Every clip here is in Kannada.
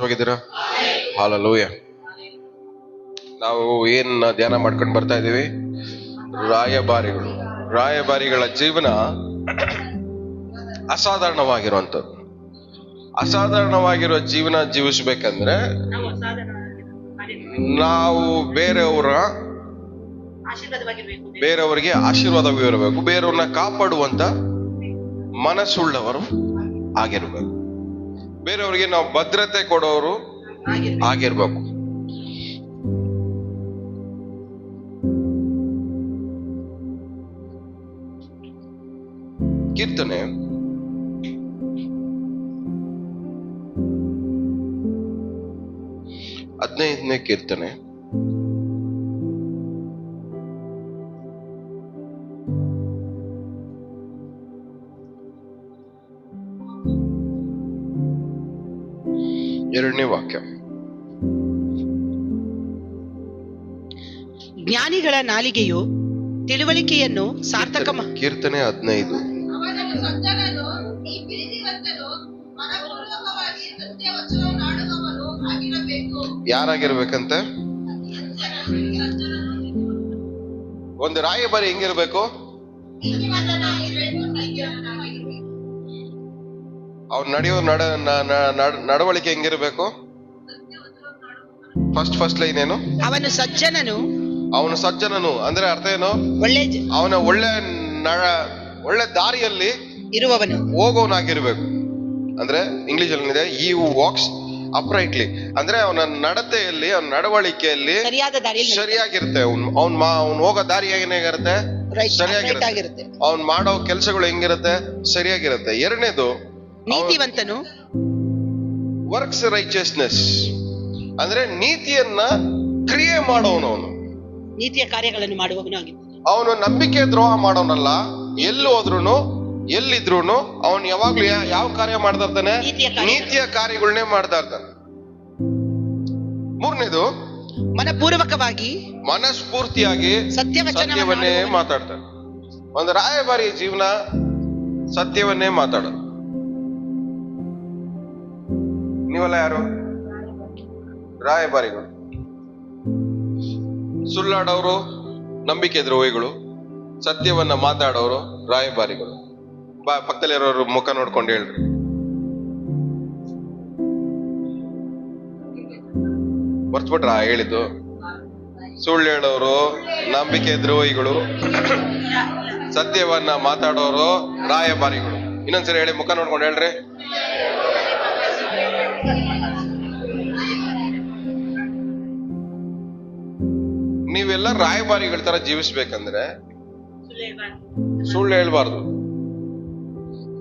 ಸಂತೋಷವಾಗಿದ್ದೀರಾ? ಹಲ್ಲೆಲೂಯಾ. ನಾವು ಏನ್ ಧ್ಯಾನ ಮಾಡ್ಕೊಂಡು ಬರ್ತಾ ಇದೀವಿ? ರಾಯಭಾರಿಗಳು. ರಾಯಭಾರಿಗಳ ಜೀವನ ಅಸಾಧಾರಣವಾಗಿರುವಂಥದ್ದು. ಅಸಾಧಾರಣವಾಗಿರುವ ಜೀವನ ಜೀವಿಸ್ಬೇಕಂದ್ರೆ ನಾವು ಬೇರೆಯವರಿಗೆ ಆಶೀರ್ವಾದವಿರಬೇಕು, ಬೇರೆಯವ್ರನ್ನ ಕಾಪಾಡುವಂತ ಮನಸ್ಸುಳ್ಳವರು ಆಗಿರ್ಬೇಕು, ಬೇರೆಯವರಿಗೆ ನಾವು ಭದ್ರತೆ ಕೊಡೋರು ಆಗಿರ್ಬೇಕು. ಕೀರ್ತನೆ 15ನೇ ಕೀರ್ತನೆ 2ನೇ ವಾಕ್ಯ. ಜ್ಞಾನಿಗಳ ನಾಲಿಗೆಯು ತಿಳುವಳಿಕೆಯನ್ನು ಸಾರ್ಥಕ. ಕೀರ್ತನೆ 15. ಯಾರಾಗಿರ್ಬೇಕಂತೆ? ಒಂದು ರಾಯಭಾರಿ ಹೆಂಗಿರ್ಬೇಕು? ಅವ್ರು ನಡೆಯೋ ನಡವಳಿಕೆ ಹೆಂಗಿರ್ಬೇಕು? ಫಸ್ಟ್ ಲೈನ್ ಏನು? ಅವನು ಸಜ್ಜನನು ಅಂದ್ರೆ ಅರ್ಥ ಏನು? ಅವನ ಒಳ್ಳೆ ದಾರಿಯಲ್ಲಿ ಇರುವವನು, ಹೋಗೋನಾಗಿರ್ಬೇಕು. ಅಂದ್ರೆ ಇಂಗ್ಲಿಷ್ ಅಲ್ಲಿ ಇದೆ he who walks uprightly. ಅಂದ್ರೆ ಅವನ ನಡತೆಯಲ್ಲಿ, ಅವನ ನಡವಳಿಕೆಯಲ್ಲಿ ಸರಿಯಾಗಿರುತ್ತೆ. ಅವ್ನ್ ಹೋಗೋ ದಾರಿ ಏನಾಗಿರುತ್ತೆ? ಸರಿಯಾಗಿರುತ್ತೆ. ಅವ್ನ್ ಮಾಡೋ ಕೆಲಸಗಳು ಹೆಂಗಿರುತ್ತೆ? ಸರಿಯಾಗಿರುತ್ತೆ. ಎರಡನೇದು, ನೀತಿವಂತನು ವರ್ಕ್ಸ್ ರೈಚಿಯಸ್ನೆಸ್, ಅಂದ್ರೆ ನೀತಿಯನ್ನ ಕ್ರಿಯೆ ಮಾಡೋನು. ಅವನು ನೀತಿಯ ಕಾರ್ಯಗಳನ್ನು ಮಾಡುವವನು ಆಗಿದ್ದಾನೆ. ಅವನು ನಂಬಿಕೆ ದ್ರೋಹ ಮಾಡೋನಲ್ಲ. ಎಲ್ಲಿ ಹೋದ್ರುನು ಎಲ್ಲಿದ್ರು ಅವನು ಯಾವಾಗ್ಲೂ ಯಾವ ಕಾರ್ಯ ಮಾಡ್ತಾ ಇರ್ತಾನೆ? ನೀತಿಯ ಕಾರ್ಯಗಳನ್ನೇ ಮಾಡ್ತಾ ಇರ್ತಾನೆ. ಮೂರನೇದು, ಮನಸ್ಫೂರ್ತಿಯಾಗಿ ಸತ್ಯವನ್ನೇ ಮಾತಾಡ್ತಾನೆ. ಒಂದು ರಾಯಭಾರಿ ಜೀವನ ಸತ್ಯವನ್ನೇ ಮಾತಾಡೋದು. ನೀವೆಲ್ಲ ಯಾರು? ರಾಯಭಾರಿಗಳು. ಸುಳ್ಳಾಡೋರು ನಂಬಿಕೆ ದ್ರೋಹಿಗಳು, ಸತ್ಯವನ್ನ ಮಾತಾಡೋರು ರಾಯಭಾರಿಗಳು. ಪಕ್ಕದಲ್ಲಿರೋರು ಮುಖ ನೋಡ್ಕೊಂಡು ಹೇಳ್ರಿ. ಮರ್ತ್ಬಿಟ್ರ ಹೇಳಿದ್ದು? ಸುಳ್ಳು ಹೇಳೋರು ನಂಬಿಕೆ ದ್ರೋಹಿಗಳು, ಸತ್ಯವನ್ನ ಮಾತಾಡೋರು ರಾಯಭಾರಿಗಳು. ಇನ್ನೊಂದ್ಸರಿ ಹೇಳಿ, ಮುಖ ನೋಡ್ಕೊಂಡು ಹೇಳ್ರಿ. ನೀವೆಲ್ಲ ರಾಯಭಾರಿಗಳ ತರ ಜೀವಿಸ್ಬೇಕಂದ್ರೆ ಸುಳ್ಳು ಹೇಳ್ಬಾರ್ದು.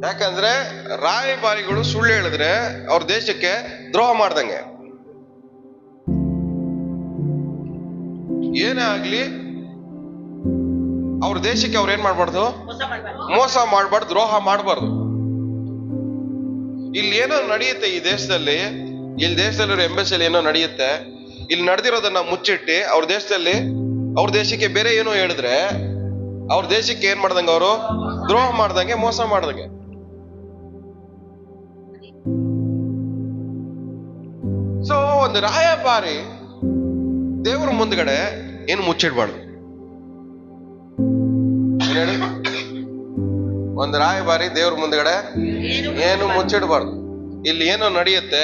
ಯಾಕಂದ್ರೆ ರಾಯಭಾರಿಗಳು ಸುಳ್ಳು ಹೇಳಿದ್ರೆ ಅವ್ರ ದೇಶಕ್ಕೆ ದ್ರೋಹ ಮಾಡ್ದಂಗೆ. ಏನೇ ಆಗ್ಲಿ ಅವ್ರ ದೇಶಕ್ಕೆ ಅವ್ರ ಏನ್ ಮಾಡ್ಬಾರ್ದು? ಮೋಸ ಮಾಡ್ಬಾರ್ದು, ದ್ರೋಹ ಮಾಡ್ಬಾರ್ದು. ಇಲ್ಲಿ ಏನೋ ನಡೆಯುತ್ತೆ ಈ ದೇಶದಲ್ಲಿ, ಎಂಬಸಿಯಲ್ಲಿ ಏನೋ ನಡೆಯುತ್ತೆ. ಇಲ್ಲಿ ನಡೆದಿರೋದನ್ನ ಮುಚ್ಚಿಟ್ಟು ಅವ್ರ ದೇಶಕ್ಕೆ ಬೇರೆ ಏನೋ ಹೇಳಿದ್ರೆ ಅವ್ರ ದೇಶಕ್ಕೆ ಏನ್ ಮಾಡ್ದಂಗೆ? ಅವರು ದ್ರೋಹ ಮಾಡ್ದಂಗೆ, ಮೋಸ ಮಾಡ್ದಂಗೆ. ಸೊ ಒಂದು ರಾಯಭಾರಿ ದೇವ್ರ ಮುಂದ್ಗಡೆ ಏನು ಮುಚ್ಚಿಡ್ಬಾರ್ದು. ಹೇಳಿ, ಒಂದು ರಾಯಭಾರಿ ದೇವ್ರ ಮುಂದ್ಗಡೆ ಏನು ಮುಚ್ಚಿಡ್ಬಾರ್ದು. ಇಲ್ಲಿ ಏನೋ ನಡೆಯುತ್ತೆ,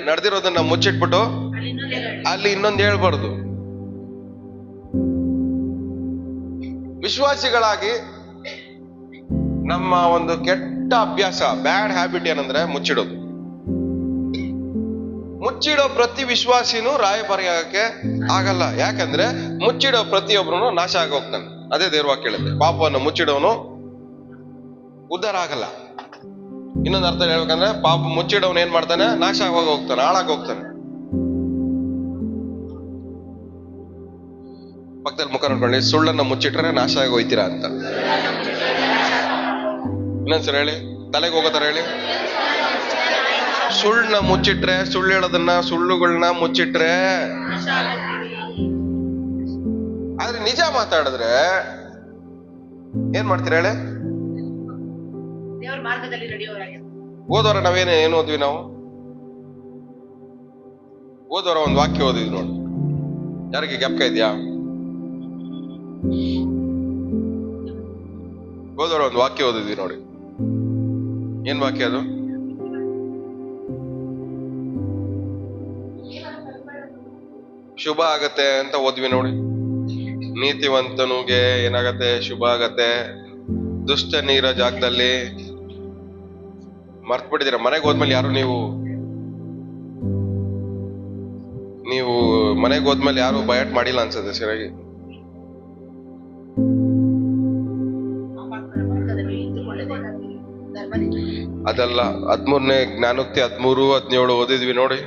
ನಡೆದಿರೋದನ್ನ ಮುಚ್ಚಿಟ್ಬಿಟ್ಟು ಅಲ್ಲಿ ಇನ್ನೊಂದು ಹೇಳ್ಬಾರ್ದು. ವಿಶ್ವಾಸಿಗಳಾಗಿ ನಮ್ಮ ಒಂದು ಕೆಟ್ಟ ಅಭ್ಯಾಸ, ಬ್ಯಾಡ್ ಹ್ಯಾಬಿಟ್ ಏನಂದ್ರೆ ಮುಚ್ಚಿಡೋದು. ಮುಚ್ಚಿಡೋ ಪ್ರತಿ ವಿಶ್ವಾಸಿನೂ ರಾಯಭಾರಿ ಆಗಕ್ಕೆ ಆಗಲ್ಲ. ಯಾಕಂದ್ರೆ ಮುಚ್ಚಿಡೋ ಪ್ರತಿಯೊಬ್ಬನು ನಾಶ ಆಗಿ ಹೋಗ್ತಾನೆ. ಅದೇ ದೇವ್ರ ವಾಕ್ಯ ಹೇಳುತ್ತೆ, ಪಾಪವನ್ನು ಮುಚ್ಚಿಡೋನು ಉದ್ಧಾರ ಆಗಲ್ಲ. ಇನ್ನೊಂದು ಅರ್ಥ ಹೇಳ್ಬೇಕಂದ್ರೆ, ಪಾಪ ಮುಚ್ಚಿಡೋನು ಏನ್ ಮಾಡ್ತಾನೆ? ನಾಶ ಆಗಿ ಹೋಗ್ತಾನೆ, ಹಾಳಾಗಿ ಹೋಗ್ತಾನೆ. ಪಕ್ಕದಲ್ಲಿ ಮುಖ ನೋಡ್ಕೊಳ್ಳಿ. ಸುಳ್ಳನ್ನ ಮುಚ್ಚಿಟ್ರೆ ನಾಶ ಆಗಿ ಹೋಯ್ತೀರಾ ಅಂತ. ಇನ್ನೊಂದ್ಸರಿ ಹೇಳಿ, ತಲೆಗೆ ಹೋಗೋತರ ಹೇಳಿ. ಸುಳ್ಳನ್ನ ಮುಚ್ಚಿಟ್ರೆ, ಸುಳ್ಳು ಹೇಳೋದನ್ನ, ಸುಳ್ಳುಗಳನ್ನ ಮುಚ್ಚಿಟ್ರೆ, ಆದ್ರೆ ನಿಜ ಮಾತಾಡಿದ್ರೆ ಏನ್ ಮಾಡ್ತೀರ ಹೇಳಿ? ದೇವರ ಮಾರ್ಗದಲ್ಲಿ ನಡೆಯೋರಾಗಿರ್ತಾರೆ. ಓದೋರ ನಾವೇನು ಓದ್ವಿ? ನಾವು ಓದೋರ ಒಂದು ವಾಕ್ಯ ಓದಿದ್ವಿ ನೋಡಿ, ಯಾರಿಗೆ ಜ್ಞಾಪಕ ಇದೆಯಾ? ಓದೋರ ಒಂದು ವಾಕ್ಯ ಓದಿದ್ವಿ ನೋಡಿ, ಏನ್ ವಾಕ್ಯ ಅದು? ಶುಭ ಆಗತ್ತೆ ಅಂತ ಓದ್ವಿ ನೋಡಿ. ನೀತಿವಂತನಿಗೆ ಏನಾಗತ್ತೆ? ಶುಭ ಆಗತ್ತೆ. ದುಷ್ಟ ನೀರ ಜಾಗದಲ್ಲಿ ಮರ್ತ್ ಬಿಟ್ಟಿದ್ದೀರ. ಮನೆಗೆ ಹೋದ್ಮೇಲೆ ಯಾರು ನೀವು ಮನೆಗೆ ಹೋದ್ಮೇಲೆ ಯಾರು ಬಯಟ್ ಮಾಡಿಲ್ಲ ಅನ್ಸುತ್ತೆ ಸರಿಯಾಗಿ. ಅದಲ್ಲ, 13ನೇ ಜ್ಞಾನೋಕ್ತಿ 13-17 ಓದಿದ್ವಿ ನೋಡಿ.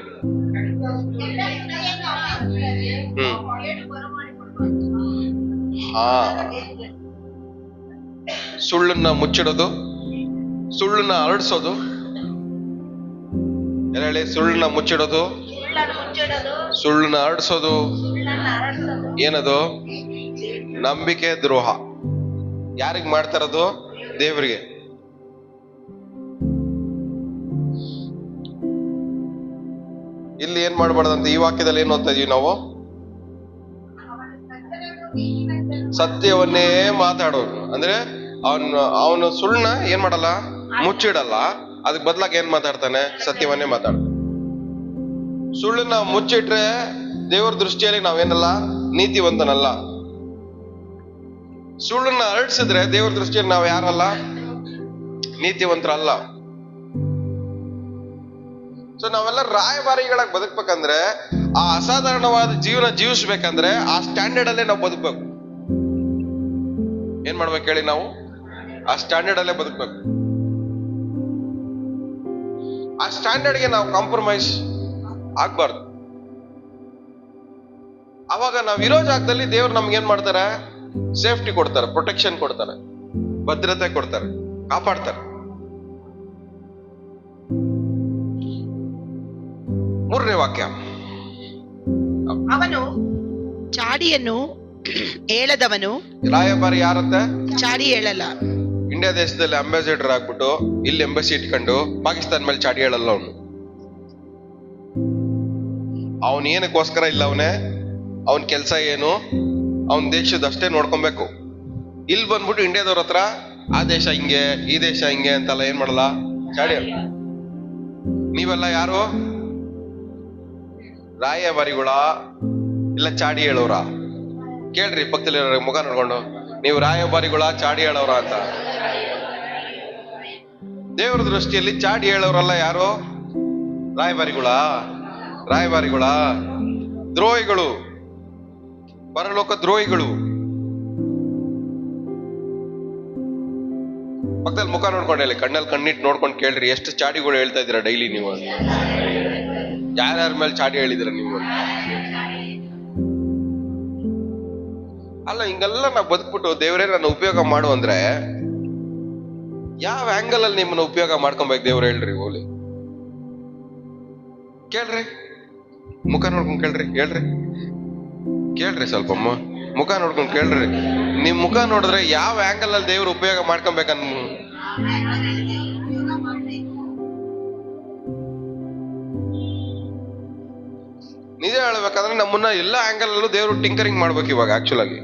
ಸುಳ್ಳನ್ನ ಮುಚ್ಚಿಡೋದು, ಸುಳ್ಳನ್ನ ಹರಡಿಸೋದು. ಎಲ್ಲ ಹೇಳಿ, ಸುಳ್ಳನ್ನ ಮುಚ್ಚಿಡೋದು, ಸುಳ್ಳನ್ನ ಹರಡಿಸೋದು. ಏನದು? ನಂಬಿಕೆ ದ್ರೋಹ. ಯಾರಿಗ್ ಮಾಡ್ತಾರದು? ದೇವರಿಗೆ. ಇಲ್ಲಿ ಏನ್ ಮಾಡ್ಬಾರ್ದಂತ ಈ ವಾಕ್ಯದಲ್ಲಿ ಏನ್ ಓದ್ತಾ ಇದೀವಿ ನಾವು? ಸತ್ಯವನ್ನೇ ಮಾತಾಡೋದು. ಅಂದ್ರೆ ಅವನು ಸುಳ್ಳನ್ನ ಏನ್ ಮಾಡಲ್ಲ? ಮುಚ್ಚಿಡಲ್ಲ. ಅದಕ್ಕೆ ಬದಲಾಗಿ ಏನ್ ಮಾತಾಡ್ತಾನೆ? ಸತ್ಯವನ್ನೇ ಮಾತಾಡ್ತಾನೆ. ಸುಳ್ಳನ್ನ ಮುಚ್ಚಿಟ್ರೆ ದೇವರ ದೃಷ್ಟಿಯಲ್ಲಿ ನಾವೇನಲ್ಲ? ನೀತಿವಂತನಲ್ಲ. ಸುಳ್ಳನ್ನ ಹರಡಿಸಿದ್ರೆ ದೇವರ ದೃಷ್ಟಿಯಲ್ಲಿ ನಾವ್ ಯಾರಲ್ಲ? ನೀತಿವಂತರಲ್ಲ. ಸೊ ನಾವೆಲ್ಲ ರಾಯಭಾರಿಗಳಾಗಿ ಬದುಕ್ಬೇಕಂದ್ರೆ, ಆ ಅಸಾಧಾರಣವಾದ ಜೀವನ ಜೀವಿಸ್ಬೇಕಂದ್ರೆ ಆ ಸ್ಟ್ಯಾಂಡರ್ಡ್ ಅಲ್ಲೇ ನಾವು ಬದುಕ್ಬೇಕು. ಏನ್ ಮಾಡ್ಬೇಕು ಹೇಳಿ? ನಾವು ಆ ಸ್ಟ್ಯಾಂಡರ್ಡ್ ಅಲ್ಲೇ ಬದುಕ್ಬೇಕು. ಆ ಸ್ಟ್ಯಾಂಡರ್ಡ್ಗೆ ನಾವು ಕಾಂಪ್ರಮೈಸ್ ಆಗ್ಬಾರ್ದು. ಅವಾಗ ನಾವ್ ಇರೋ ಜಾಗದಲ್ಲಿ ದೇವ್ರು ನಮ್ಗೆ ಏನ್ ಮಾಡ್ತಾರೆ? ಸೇಫ್ಟಿ ಕೊಡ್ತಾರೆ, ಪ್ರೊಟೆಕ್ಷನ್ ಕೊಡ್ತಾರೆ, ಭದ್ರತೆ ಕೊಡ್ತಾರೆ, ಕಾಪಾಡ್ತಾರೆ. 3ನೇ ವಾಕ್ಯ. ಅವನು ಚಾಡಿಯನ್ನು ಹೇಳದವನು. ರಾಯಭಾರಿ ಯಾರಂತೆ? ಚಾಡಿ ಹೇಳಲ್ಲ. ಇಂಡಿಯಾ ದೇಶದಲ್ಲಿ ಅಂಬಾಸಿಡರ್ ಆಗ್ಬಿಟ್ಟು ಇಲ್ಲಿ ಎಂಬಸಿ ಇಟ್ಕೊಂಡು ಪಾಕಿಸ್ತಾನ ಮೇಲೆ ಚಾಡಿ ಹೇಳಲ್ಲ. ಅವನ್ ಏನಕ್ಕೋಸ್ಕರ ಇಲ್ಲ ಅವನ್ ಕೆಲ್ಸ ಏನು? ಅವನ್ ದೇಶದಷ್ಟೇ ನೋಡ್ಕೊಬೇಕು. ಇಲ್ಲಿ ಬಂದ್ಬಿಟ್ಟು ಇಂಡಿಯಾದವ್ರ ಹತ್ರ ಆ ದೇಶ ಹಿಂಗೆ, ಈ ದೇಶ ಹಿಂಗೆ ಅಂತೆಲ್ಲ ಏನ್ ಮಾಡಲ್ಲ? ಚಾಡಿ. ನೀವೆಲ್ಲ ಯಾರು? ರಾಯಭಾರಿಗಳ ಇಲ್ಲ ಚಾಡಿ ಹೇಳೋರ? ಕೇಳ್ರಿ ಪಕ್ಕದಲ್ಲಿ ಮುಖ ನೋಡ್ಕೊಂಡು, ನೀವು ರಾಯಭಾರಿಗಳ ಚಾಡಿ ಹೇಳೋರ ಅಂತ. ದೇವರ ದೃಷ್ಟಿಯಲ್ಲಿ ಚಾಡಿ ಹೇಳೋರಲ್ಲ ಯಾರು? ರಾಯಭಾರಿಗಳ ದ್ರೋಹಿಗಳು, ಪರಲೋಕ ದ್ರೋಹಿಗಳು. ಪಕ್ಕದಲ್ಲಿ ಮುಖ ನೋಡ್ಕೊಂಡು ಹೇಳಿ, ಕಣ್ಣಲ್ಲಿ ಕಣ್ಣಿಟ್ಟು ನೋಡ್ಕೊಂಡು ಕೇಳ್ರಿ, ಎಷ್ಟು ಚಾಡಿಗಳು ಹೇಳ್ತಾ ಇದ್ದೀರಾ ಡೈಲಿ ನೀವು? ಯಾರ್ಯಾರ ಮೇಲೆ ಚಾಡಿ ಹೇಳಿದಿರ ನೀವು? ಅಲ್ಲ, ಹಿಂಗೆಲ್ಲ ನಾವು ಬದುಕ್ಬಿಟ್ಟು ದೇವರೇ ನನ್ನ ಉಪಯೋಗ ಮಾಡು ಅಂದ್ರೆ ಯಾವ ಆಂಗಲ್ ಅಲ್ಲಿ ನಿಮ್ಮನ್ನ ಉಪಯೋಗ ಮಾಡ್ಕೊಬೇಕು ದೇವ್ರು? ಹೇಳ್ರಿ ಹೋಲಿ, ಕೇಳ್ರಿ, ಮುಖ ನೋಡ್ಕೊಂಡ್ ಕೇಳ್ರಿ, ಕೇಳ್ರಿ ಸ್ವಲ್ಪ ಮುಖ ನೋಡ್ಕೊಂಡ್ ಕೇಳ್ರಿ. ನಿಮ್ ಮುಖ ನೋಡಿದ್ರೆ ಯಾವ ಆಂಗಲ್ ಅಲ್ಲಿ ದೇವ್ರು ಉಪಯೋಗ ಮಾಡ್ಕೊಬೇಕನ್? ನಿಜ ಹೇಳ್ಬೇಕಂದ್ರೆ ನಮ್ಮನ್ನ ಎಲ್ಲ ಆಂಗಲ್ ಅಲ್ಲೂ ದೇವ್ರು ಟಿಂಕರಿಂಗ್ ಮಾಡ್ಬೇಕು. ಇವಾಗ ಆಕ್ಚುಲ್ ಆಗಿ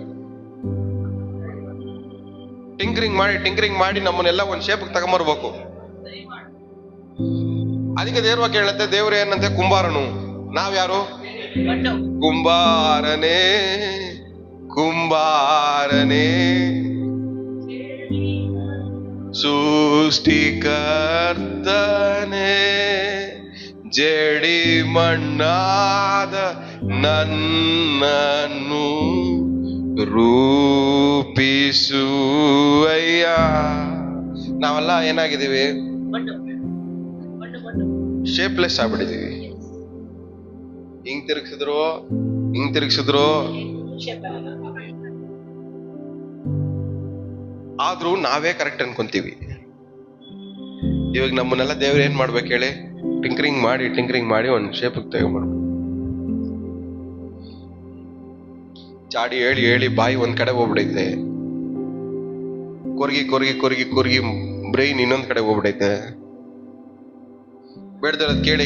ಟಿಂಕರಿಂಗ್ ಮಾಡಿ ನಮ್ಮನ್ನೆಲ್ಲ ಒಂದ್ ಶೇಪ್ ತಗೊಂಬರ್ಬೇಕು. ಅದಕ್ಕೆ ದೇವ್ರ ಕೇಳತ್ತೆ, ದೇವ್ರ ಏನಂತೆ? ಕುಂಬಾರನು. ನಾವ್ಯಾರು? ಕುಂಬಾರನೇ ಸೃಷ್ಟಿಕರ್ತನೇ, ಜಡಿ ಮಣ್ಣಾದ ನನ್ನನ್ನು ರೂಪಿಸುವಯ್ಯ. ನಾವೆಲ್ಲ ಏನಾಗಿದ್ದೀವಿ? ಶೇಪ್ಲೆಸ್ ಆಗ್ಬಿಟ್ಟಿದೀವಿ. ಹಿಂಗ್ ತಿರುಗಿಸಿದ್ರು ಆದ್ರೂ ನಾವೇ ಕರೆಕ್ಟ್ ಅನ್ಕೊಂತೀವಿ. ಇವಾಗ ನಮ್ಮನ್ನೆಲ್ಲ ದೇವ್ರು ಏನ್ ಮಾಡ್ಬೇಕು ಹೇಳಿ? ಟಿಂಕರಿಂಗ್ ಮಾಡಿ ಒಂದ್ ಶೇಪ್ ತಗೊಂಡ್ಬರ್ಬೇಕು. ಚಾಡಿ ಹೇಳಿ ಬಾಯಿ ಒಂದ್ ಕಡೆ ಹೋಗ್ಬಿಡೈತೆ, ಕೊರ್ಗಿ ಬ್ರೈನ್ ಇನ್ನೊಂದ್ ಕಡೆ ಹೋಗ್ಬಿಡೈತೆ. ಬೇಡ್ದಿರೋದ್ ಕೇಳಿ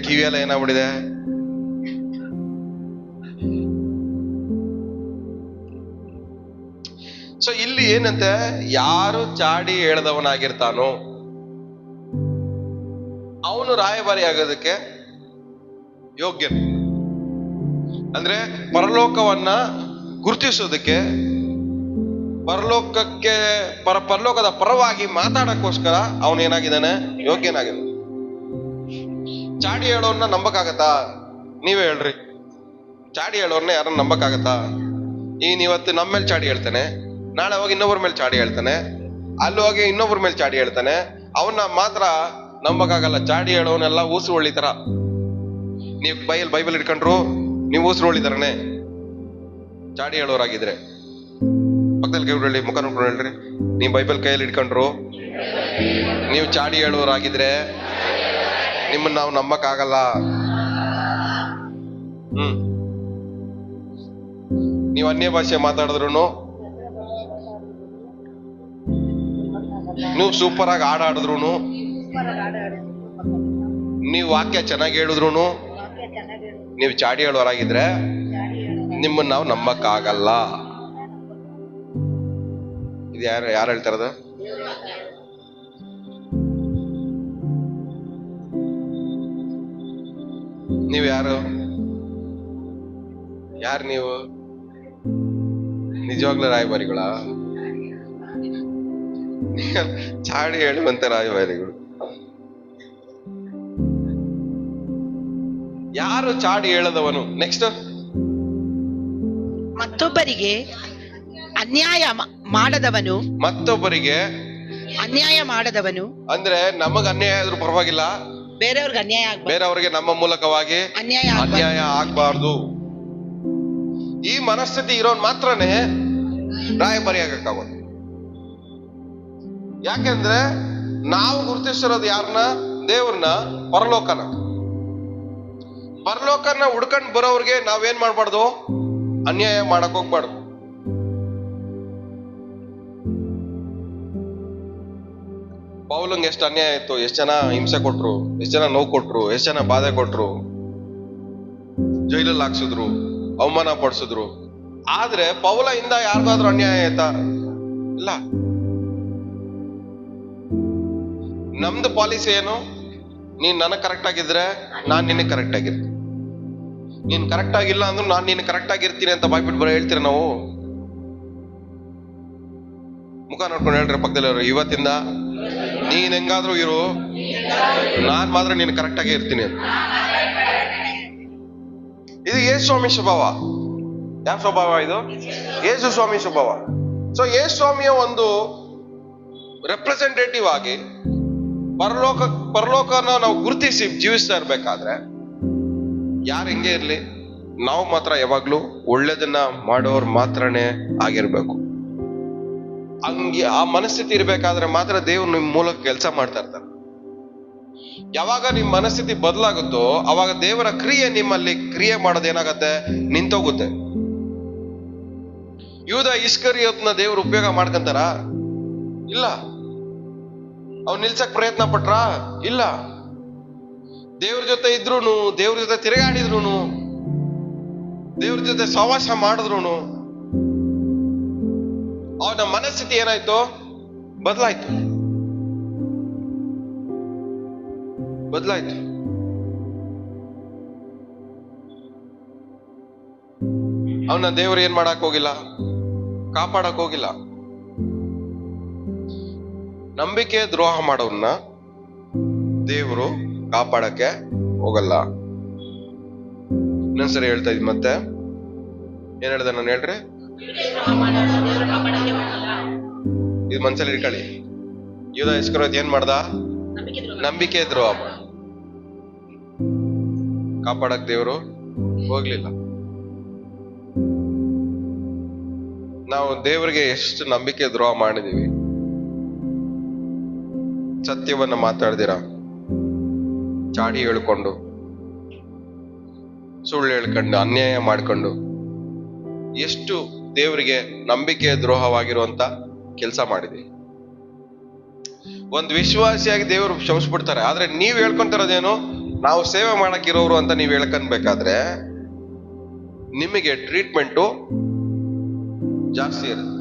ಕಿವಿಯೆಲ್ಲ ಏನಾಗ್ಬಿಟ್ಟಿದೆ? ಏನಂತೆ, ಯಾರು ಚಾಡಿ ಹೇಳ್ದವನಾಗಿರ್ತಾನೋ ಅವನು ರಾಯಭಾರಿ ಆಗೋದಕ್ಕೆ ಯೋಗ್ಯ. ಅಂದ್ರೆ ಪರಲೋಕವನ್ನ ಗುರುತಿಸೋದಕ್ಕೆ, ಪರಲೋಕದ ಪರವಾಗಿ ಮಾತಾಡಕ್ಕೋಸ್ಕರ ಅವನೇನಾಗಿದ್ದಾನೆ, ಯೋಗ್ಯನಾಗಿದ್ದಾನೆ. ಚಾಡಿ ಹೇಳೋನ್ನ ನಂಬಕ್ಕಾಗತ್ತಾ? ನೀವೇ ಹೇಳ್ರಿ. ಚಾಡಿ ಹೇಳೋರ್ನ ಯಾರನ್ನ ನಂಬಕ್ಕಾಗತ್ತಾ? ಇವತ್ತು ನಮ್ಮ ಮೇಲೆ ಚಾಡಿ ಹೇಳ್ತಾನೆ, ನಾಳೆ ಹೋಗಿ ಇನ್ನೊಬ್ಬರ ಮೇಲೆ ಚಾಡಿ ಹೇಳ್ತಾನೆ, ಅಲ್ಲಿ ಹೋಗಿ ಇನ್ನೊಬ್ಬರ ಮೇಲೆ ಚಾಡಿ ಹೇಳ್ತಾನೆ. ಅವನ್ನ ಮಾತ್ರ ನಂಬಕ್ಕಾಗಲ್ಲ. ಚಾಡಿ ಹೇಳೋನೆಲ್ಲ ಊಸು ಹೊಳಿತಾರ. ನೀವು ಬೈಬಲ್ ಇಟ್ಕೊಂಡ್ರು ನೀವು ಊಸು ಹೊಳಿತಾರನೆ ಚಾಡಿ ಹೇಳೋರಾಗಿದ್ರೆ. ಪಕ್ಕದಲ್ಲಿ ಕೈ ಹೇಳಿ, ಮುಖ ನೋಡ್ಕೊಂಡು ಹೇಳ್ರಿ, ನೀವು ಬೈಬಲ್ ಕೈಯಲ್ಲಿ ಇಟ್ಕೊಂಡ್ರು ನೀವು ಚಾಡಿ ಹೇಳೋರಾಗಿದ್ರೆ ನಿಮ್ಮನ್ನ ನಾವು ನಂಬಕ್ಕಾಗಲ್ಲ. ನೀವು ಅನ್ಯ ಭಾಷೆ ಮಾತಾಡಿದ್ರು, ನೀವು ಸೂಪರ್ ಆಗಿ ಹಾಡಾಡಿದ್ರು, ನೀವು ವಾಕ್ಯ ಚೆನ್ನಾಗಿ ಹೇಳಿದ್ರು, ನೀವು ಚಾಡಿ ಹೇಳೋರಾಗಿದ್ರೆ ನಿಮ್ಮನ್ನ ನಾವು ನಂಬಕ್ಕಾಗಲ್ಲ. ಇದು ಯಾರು ಹೇಳ್ತಾರದ? ನೀವು ಯಾರು ನೀವು? ನಿಜವಾಗ್ಲೂ ರಾಯಭಾರಿಗಳ? ಚಾಡಿ ಹೇಳುವಂತ ರಾಯಭಾರಿಗಳು ಯಾರು? ಚಾಡಿ ಹೇಳದವನು. ನೆಕ್ಸ್ಟ್, ಮತ್ತೊಬ್ಬರಿಗೆ ಅನ್ಯಾಯ ಮಾಡದವನು. ಮತ್ತೊಬ್ಬರಿಗೆ ಅನ್ಯಾಯ ಮಾಡದವನು ಅಂದ್ರೆ ನಮಗ್ ಅನ್ಯಾಯ ಆದ್ರೂ ಪರವಾಗಿಲ್ಲ, ಬೇರೆಯವ್ರಿಗೆ ನಮ್ಮ ಮೂಲಕವಾಗಿ ಅನ್ಯಾಯ ಆಗ್ಬಾರ್ದು. ಈ ಮನಸ್ಥಿತಿ ಇರೋನ್ ಮಾತ್ರನೇ ರಾಯಭಾರಿ ಆಗಕ್ಕಾಗೋದು. ಯಾಕೆಂದ್ರೆ ನಾವು ಗುರುತಿಸಿರೋದು ಯಾರನ್ನ? ದೇವ್ರನ್ನ, ಪರಲೋಕನ ಹುಡ್ಕೊಂಡ್ ಬರೋವ್ರಿಗೆ ನಾವೇನ್ ಮಾಡ್ಬಾರ್ದು? ಅನ್ಯಾಯ ಮಾಡಕ್ ಹೋಗ್ಬಾರ್ದು. ಪೌಲಂಗೆ ಎಷ್ಟು ಅನ್ಯಾಯ ಆಯ್ತು, ಎಷ್ಟು ಜನ ಹಿಂಸೆ ಕೊಟ್ರು, ಎಷ್ಟು ಜನ ನೋವು ಕೊಟ್ರು, ಎಷ್ಟು ಜನ ಬಾಧೆ ಕೊಟ್ರು, ಜೈಲಲ್ಲಿ ಹಾಕ್ಸಿದ್ರು, ಅವಮಾನ ಪಡಿಸಿದ್ರು. ಆದ್ರೆ ಪೌಲ ಇಂದ ಯಾರಿಗಾದ್ರೂ ಅನ್ಯಾಯ ಆಯ್ತಾ? ಇಲ್ಲ. ನಮ್ದು ಪಾಲಿಸಿ ಏನು? ನೀನ್ ನನಗ್ ಕರೆಕ್ಟ್ ಆಗಿದ್ರೆ ನಾನ್ ನಿನಗೆ ಕರೆಕ್ಟ್ ಆಗಿರ್ತೀನಿ, ನೀನ್ ಕರೆಕ್ಟ್ ಆಗಿಲ್ಲ ಅಂದ್ರೂ ನಾನ್ ನಿನ್ ಕರೆಕ್ಟ್ ಆಗಿರ್ತೀನಿ ಅಂತ ಬಾಯ್ಬಿಟ್ಟು ಬರೋ ಹೇಳ್ತೀರ ನಾವು? ಮುಖ ನೋಡ್ಕೊಂಡು ಹೇಳ್ರಿ ಪಕ್ಕದಲ್ಲಿ, ಇವತ್ತಿಂದ ನೀನ್ ಹೆಂಗಾದ್ರೂ ಇರು, ನಾನ್ ಮಾತ್ರ ನೀನ್ ಕರೆಕ್ಟ್ ಆಗೇ ಇರ್ತೀನಿ. ಇದು ಯೇಸು ಸ್ವಾಮಿ ಸ್ವಭಾವ. ಯಾವ ಸ್ವಭಾವ ಇದು? ಯೇಸು ಸ್ವಾಮಿ ಸ್ವಭಾವ. ಸೊ ಯೇಸು ಸ್ವಾಮಿಯ ಒಂದು ರೆಪ್ರೆಸೆಂಟೇಟಿವ್ ಆಗಿ ಪರಲೋಕನ ನಾವು ಗುರುತಿಸಿ ಜೀವಿಸ್ತಾ ಇರ್ಬೇಕಾದ್ರೆ, ಯಾರು ಹೆಂಗೆ ಇರ್ಲಿ, ನಾವು ಮಾತ್ರ ಯಾವಾಗ್ಲೂ ಒಳ್ಳೇದನ್ನ ಮಾಡೋರು ಮಾತ್ರನೇ ಆಗಿರ್ಬೇಕು. ಹಂಗೆ ಆ ಮನಸ್ಥಿತಿ ಇರ್ಬೇಕಾದ್ರೆ ಮಾತ್ರ ದೇವ್ರು ನಿಮ್ ಮೂಲಕ ಕೆಲಸ ಮಾಡ್ತಾ ಇರ್ತಾರೆ. ಯಾವಾಗ ನಿಮ್ ಮನಸ್ಥಿತಿ ಬದಲಾಗುತ್ತೋ ಅವಾಗ ದೇವರ ಕ್ರಿಯೆ ನಿಮ್ಮಲ್ಲಿ ಕ್ರಿಯೆ ಮಾಡೋದೇನಾಗತ್ತೆ? ನಿಂತೋಗುತ್ತೆ. ಯೂದ ಇಸ್ಕರಿಯೋತ್ನ ದೇವ್ರು ಉಪಯೋಗ ಮಾಡ್ಕಂತಾರ? ಇಲ್ಲ. ಅವ್ನು ನಿಲ್ಸಕ್ ಪ್ರಯತ್ನ ಪಟ್ರ? ಇಲ್ಲ. ದೇವ್ರ ಜೊತೆ ಇದ್ರೂನು, ದೇವ್ರ ಜೊತೆ ತಿರುಗಾಡಿದ್ರು, ದೇವ್ರ ಜೊತೆ ಸಹವಾಸ ಮಾಡಿದ್ರು ಅವನ ಮನಸ್ಥಿತಿ ಏನಾಯ್ತು? ಬದಲಾಯ್ತು. ಅವನ ದೇವ್ರು ಏನ್ ಮಾಡಕ್ ಹೋಗಿಲ್ಲ, ಕಾಪಾಡಕ್ ಹೋಗಿಲ್ಲ. ನಂಬಿಕೆ ದ್ರೋಹ ಮಾಡೋನ್ನ ದೇವರು ಕಾಪಾಡಕ್ಕೆ ಹೋಗಲ್ಲ. ಇನ್ನೊಂದ್ಸರಿ ಹೇಳ್ತಾ ಇದ್ ಮತ್ತೆ ಏನ್ ಹೇಳ್ದೆ ನಾನು? ಹೇಳ್ರಿ, ಇದು ಮನ್ಸಲ್ಲಿ ಇಟ್ಕೊಳ್ಳಿ. ಯೂದ ಇಸ್ಕರಿಯೋತ ಏನ್ ಮಾಡ್ದ? ನಂಬಿಕೆ ದ್ರೋಹ ಮಾಡ. ಕಾಪಾಡಕ್ ದೇವರು ಹೋಗ್ಲಿಲ್ಲ. ನಾವು ದೇವರಿಗೆ ಎಷ್ಟು ನಂಬಿಕೆ ದ್ರೋಹ ಮಾಡಿದೀವಿ. ಸತ್ಯವನ್ನ ಮಾತಾಡ್ದಿರ, ಚಾಡಿ ಹೇಳ್ಕೊಂಡು, ಸುಳ್ಳು ಹೇಳ್ಕೊಂಡು, ಅನ್ಯಾಯ ಮಾಡ್ಕೊಂಡು, ಎಷ್ಟು ದೇವರಿಗೆ ನಂಬಿಕೆ ದ್ರೋಹವಾಗಿರುವಂತ ಕೆಲಸ ಮಾಡಿದೀವಿ. ಒಂದ್ ವಿಶ್ವಾಸಿಯಾಗಿ ದೇವರು ಕ್ಷಮಿಸ್ಬಿಡ್ತಾರೆ. ಆದ್ರೆ ನೀವ್ ಹೇಳ್ಕೊಂತಿರೋದೇನು? ನಾವು ಸೇವೆ ಮಾಡಕ್ ಇರೋರು ಅಂತ ನೀವ್ ಹೇಳ್ಕೊಂಡ್ಬೇಕಾದ್ರೆ ನಿಮಗೆ ಟ್ರೀಟ್ಮೆಂಟು ಜಾಸ್ತಿ ಇರುತ್ತೆ.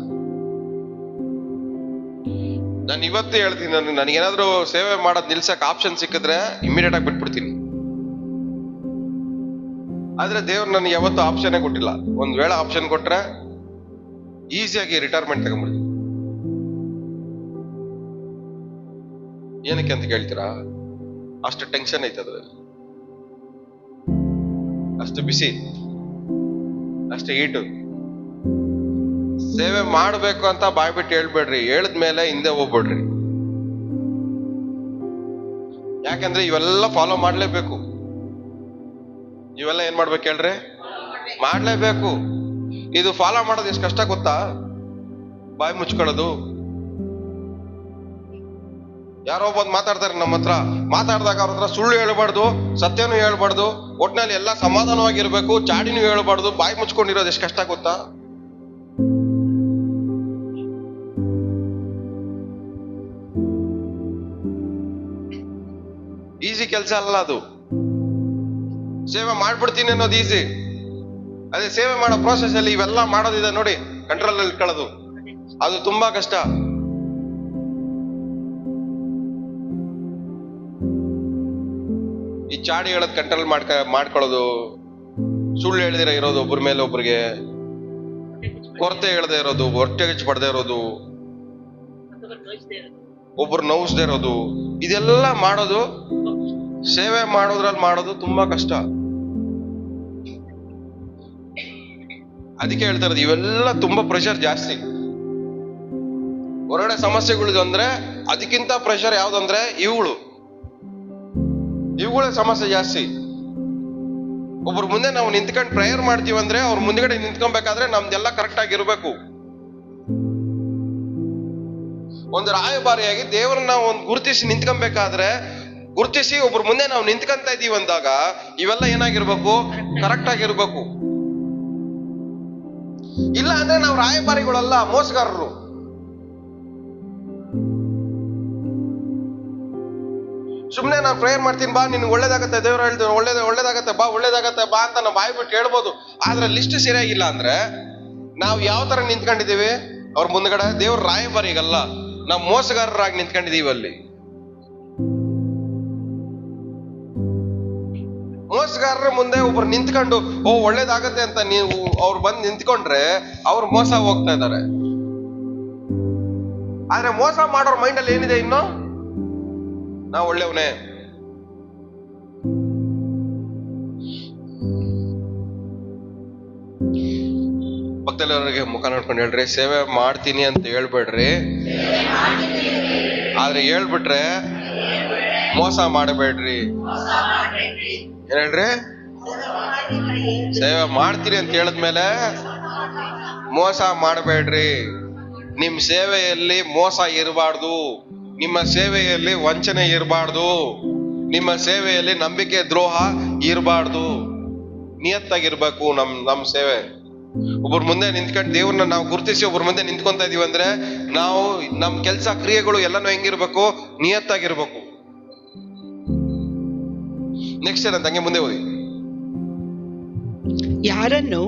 ನಾನು ಇವತ್ತೇ ಹೇಳ್ತೀನಿ, ನನಗೇನಾದ್ರೂ ಸೇವೆ ಮಾಡೋದ್ ನಿಲ್ಸಕ್ ಆಪ್ಷನ್ ಸಿಕ್ಕಿದ್ರೆ ಇಮಿಡಿಯೇಟ್ ಆಗಿ ಬಿಟ್ಬಿಡ್ತೀನಿ. ಆದ್ರೆ ದೇವ್ರು ನನಗೆ ಯಾವತ್ತೂ ಆಪ್ಷನ್ನೇ ಕೊಟ್ಟಿಲ್ಲ. ಒಂದ್ ವೇಳೆ ಆಪ್ಷನ್ ಕೊಟ್ರೆ ಈಸಿಯಾಗಿ ರಿಟೈರ್ಮೆಂಟ್ ತಗೊಂಡ್ಬಿಡ್ತೀನಿ. ಏನಕ್ಕೆ ಅಂತ ಕೇಳ್ತೀರಾ? ಅಷ್ಟು ಟೆನ್ಷನ್ ಐತೆ ಅದ್ರಲ್ಲಿ, ಅಷ್ಟು ಬಿಸಿ, ಅಷ್ಟು ಹೀಟು. ಸೇವೆ ಮಾಡ್ಬೇಕು ಅಂತ ಬಾಯ್ಬಿಟ್ಟು ಹೇಳ್ಬೇಡ್ರಿ, ಹೇಳಿದ್ಮೇಲೆ ಹಿಂದೆ ಹೋಗ್ಬೇಡ್ರಿ. ಯಾಕಂದ್ರೆ ಇವೆಲ್ಲ ಫಾಲೋ ಮಾಡ್ಲೇಬೇಕು. ಇವೆಲ್ಲ ಏನ್ ಮಾಡ್ಬೇಕು ಹೇಳ್ರಿ? ಮಾಡ್ಲೇಬೇಕು. ಇದು ಫಾಲೋ ಮಾಡೋದು ಎಷ್ಟು ಕಷ್ಟ ಗೊತ್ತಾ? ಬಾಯಿ ಮುಚ್ಕೊಳ್ಳೋದು. ಯಾರೋ ಒಬ್ಬ ಮಾತಾಡ್ತಾರೆ ನಮ್ಮ ಹತ್ರ, ಮಾತಾಡಿದಾಗ ಅವ್ರ ಹತ್ರ ಸುಳ್ಳು ಹೇಳ್ಬಾರ್ದು, ಸತ್ಯನೂ ಹೇಳ್ಬಾರ್ದು, ಒಟ್ನಲ್ಲಿ ಎಲ್ಲ ಸಮಾಧಾನವಾಗಿರ್ಬೇಕು, ಚಾಡಿನೂ ಹೇಳ್ಬಾರ್ದು, ಬಾಯಿ ಮುಚ್ಕೊಂಡಿರೋದು ಎಷ್ಟು ಕಷ್ಟ ಗೊತ್ತಾ? ಈಸಿ ಕೆಲಸ ಅಲ್ಲ ಅದು. ಸೇವೆ ಮಾಡ್ಬಿಡ್ತೀನಿ ಅನ್ನೋದು ಈಸಿ. ಅದೇ ಸೇವೆ ಮಾಡೋ ಪ್ರೋಸೆಸ್ ಅಲ್ಲಿ ಇವೆಲ್ಲ ಮಾಡೋದಿದೆ ನೋಡಿ, ಕಂಟ್ರೋಲ್ ಅಲ್ಲಿ ಇಟ್ಕೊಳ್ಳೋದು, ಅದು ತುಂಬಾ ಕಷ್ಟ. ಈ ಚಾಡಿ ಹೇಳೋದ್ ಕಂಟ್ರೋಲ್ ಮಾಡ್ಕೊಳ್ಳೋದು, ಸುಳ್ಳು ಹೇಳ್ದಿರ ಇರೋದು, ಒಬ್ಬರ ಮೇಲೆ ಒಬ್ರಿಗೆ ಕೊರತೆ ಹೇಳದೆ ಇರೋದು, ಹೊಟ್ಟೆ ಪಡದೆ ಇರೋದು, ಒಬ್ರು ನೋವಿಸದೆ ಇರೋದು, ಇದೆಲ್ಲ ಮಾಡೋದು, ಸೇವೆ ಮಾಡೋದ್ರಲ್ಲಿ ಮಾಡೋದು ತುಂಬಾ ಕಷ್ಟ. ಅದಕ್ಕೆ ಹೇಳ್ತಾ ಇರೋದು, ಇವೆಲ್ಲ ತುಂಬಾ ಪ್ರೆಷರ್ ಜಾಸ್ತಿ. ಹೊರಗಡೆ ಸಮಸ್ಯೆಗಳು ಅಂದ್ರೆ ಅದಕ್ಕಿಂತ ಪ್ರೆಷರ್ ಯಾವ್ದಂದ್ರೆ ಇವುಗಳ ಸಮಸ್ಯೆ ಜಾಸ್ತಿ. ಒಬ್ರು ಮುಂದೆ ನಾವು ನಿಂತ್ಕೊಂಡು ಪ್ರೇಯರ್ ಮಾಡ್ತೀವಿ ಅಂದ್ರೆ ಅವ್ರ ಮುಂದ್ಗಡೆ ನಿಂತ್ಕೊಬೇಕಾದ್ರೆ ನಮ್ದೆಲ್ಲ ಕರೆಕ್ಟ್ ಆಗಿರ್ಬೇಕು. ಒಂದು ರಾಯಭಾರಿಯಾಗಿ ದೇವರನ್ನ ಒಂದು ಗುರುತಿಸಿ ನಿಂತ್ಕೊಬೇಕಾದ್ರೆ, ಗುರುತಿಸಿ ಒಬ್ರ ಮುಂದೆ ನಾವು ನಿಂತ್ಕೊಂತ ಇದೀವಿ ಅಂದಾಗ ಇವೆಲ್ಲ ಏನಾಗಿರ್ಬೇಕು? ಕರೆಕ್ಟ್ ಆಗಿರ್ಬೇಕು. ಇಲ್ಲ ಅಂದ್ರೆ ನಾವು ರಾಯಭಾರಿಗಳಲ್ಲ, ಮೋಸಗಾರರು. ಸುಮ್ನೆ ನಾವು ಪ್ರೇಯರ್ ಮಾಡ್ತೀನಿ, ಬಾ ನಿನ್ಗೆ ಒಳ್ಳೇದಾಗತ್ತೆ, ದೇವ್ರು ಹೇಳ್ತೀವಿ ಒಳ್ಳೇದಾಗತ್ತೆ ಬಾ ಅಂತ ನಾವು ಬಾಯಿ ಬಿಟ್ಟು ಹೇಳ್ಬೋದು. ಆದ್ರೆ ಲಿಸ್ಟ್ ಸರಿಯಾಗಿಲ್ಲ ಅಂದ್ರೆ ನಾವು ಯಾವ ತರ ನಿಂತ್ಕೊಂಡಿದೀವಿ ಅವ್ರ ಮುಂದ್ಗಡೆ? ದೇವ್ರ ರಾಯಭಾರಿಗಲ್ಲ, ನಾವು ಮೋಸಗಾರರಾಗಿ ನಿಂತ್ಕೊಂಡಿದೀವಿ ಅಲ್ಲಿ. ಮೋಸಗಾರರ ಮುಂದೆ ಒಬ್ರು ನಿಂತ್ಕೊಂಡು ಒಳ್ಳೇದಾಗತ್ತೆ ಅಂತ ನೀವು ಅವ್ರು ಬಂದು ನಿಂತ್ಕೊಂಡ್ರೆ ಅವ್ರು ಮೋಸ ಹೋಗ್ತಾ ಇದ್ದಾರೆ. ಆದ್ರೆ ಮೋಸ ಮಾಡೋರ್ ಮೈಂಡ್ ಅಲ್ಲಿ ಏನಿದೆ? ಇನ್ನು ನಾವು ಒಳ್ಳೆಯವನೇ. ಪಕ್ಕದಲ್ಲಿಯವರಿಗೆ ಮುಖ ನೋಡ್ಕೊಂಡು ಹೇಳ್ರಿ, ಸೇವೆ ಮಾಡ್ತೀನಿ ಅಂತ ಹೇಳ್ಬೇಡ್ರಿ, ಆದ್ರೆ ಹೇಳ್ಬಿಟ್ರೆ ಮೋಸ ಮಾಡಬೇಡ್ರಿ. ಏನ್ ಹೇಳ್ರಿ? ಸೇವೆ ಮಾಡ್ತೀನಿ ಅಂತ ಹೇಳಿದ್ಮೇಲೆ ಮೋಸ ಮಾಡಬೇಡ್ರಿ. ನಿಮ್ ಸೇವೆಯಲ್ಲಿ ಮೋಸ ಇರಬಾರ್ದು, ನಿಮ್ಮ ಸೇವೆಯಲ್ಲಿ ವಂಚನೆ ಇರಬಾರ್ದು, ನಿಮ್ಮ ಸೇವೆಯಲ್ಲಿ ನಂಬಿಕೆ ದ್ರೋಹ ಇರಬಾರ್ದು. ನಿಯತ್ತಾಗಿರ್ಬೇಕು ನಮ್ ಸೇವೆ. ಒಬ್ಬರ ಮುಂದೆ ನಿಂತ್ಕೊಂಡು ದೇವ್ರನ್ನ ನಾವು ಗುರುತಿಸಿ ಒಬ್ಬರ ಮುಂದೆ ನಿಂತ್ಕೊಂತ ಇದೀವಿ ಅಂದ್ರೆ ನಾವು ನಮ್ ಕೆಲ್ಸ ಕ್ರಿಯೆಗಳು ಎಲ್ಲಾನು ಹೆಂಗಿರ್ಬೇಕು? ನಿಯತ್ತಾಗಿರ್ಬೇಕು. ನೆಕ್ಸ್ಟ್ ಏನಂತ ಹಂಗೆ ಮುಂದೆ ಓದಿ. ಯಾರನ್ನು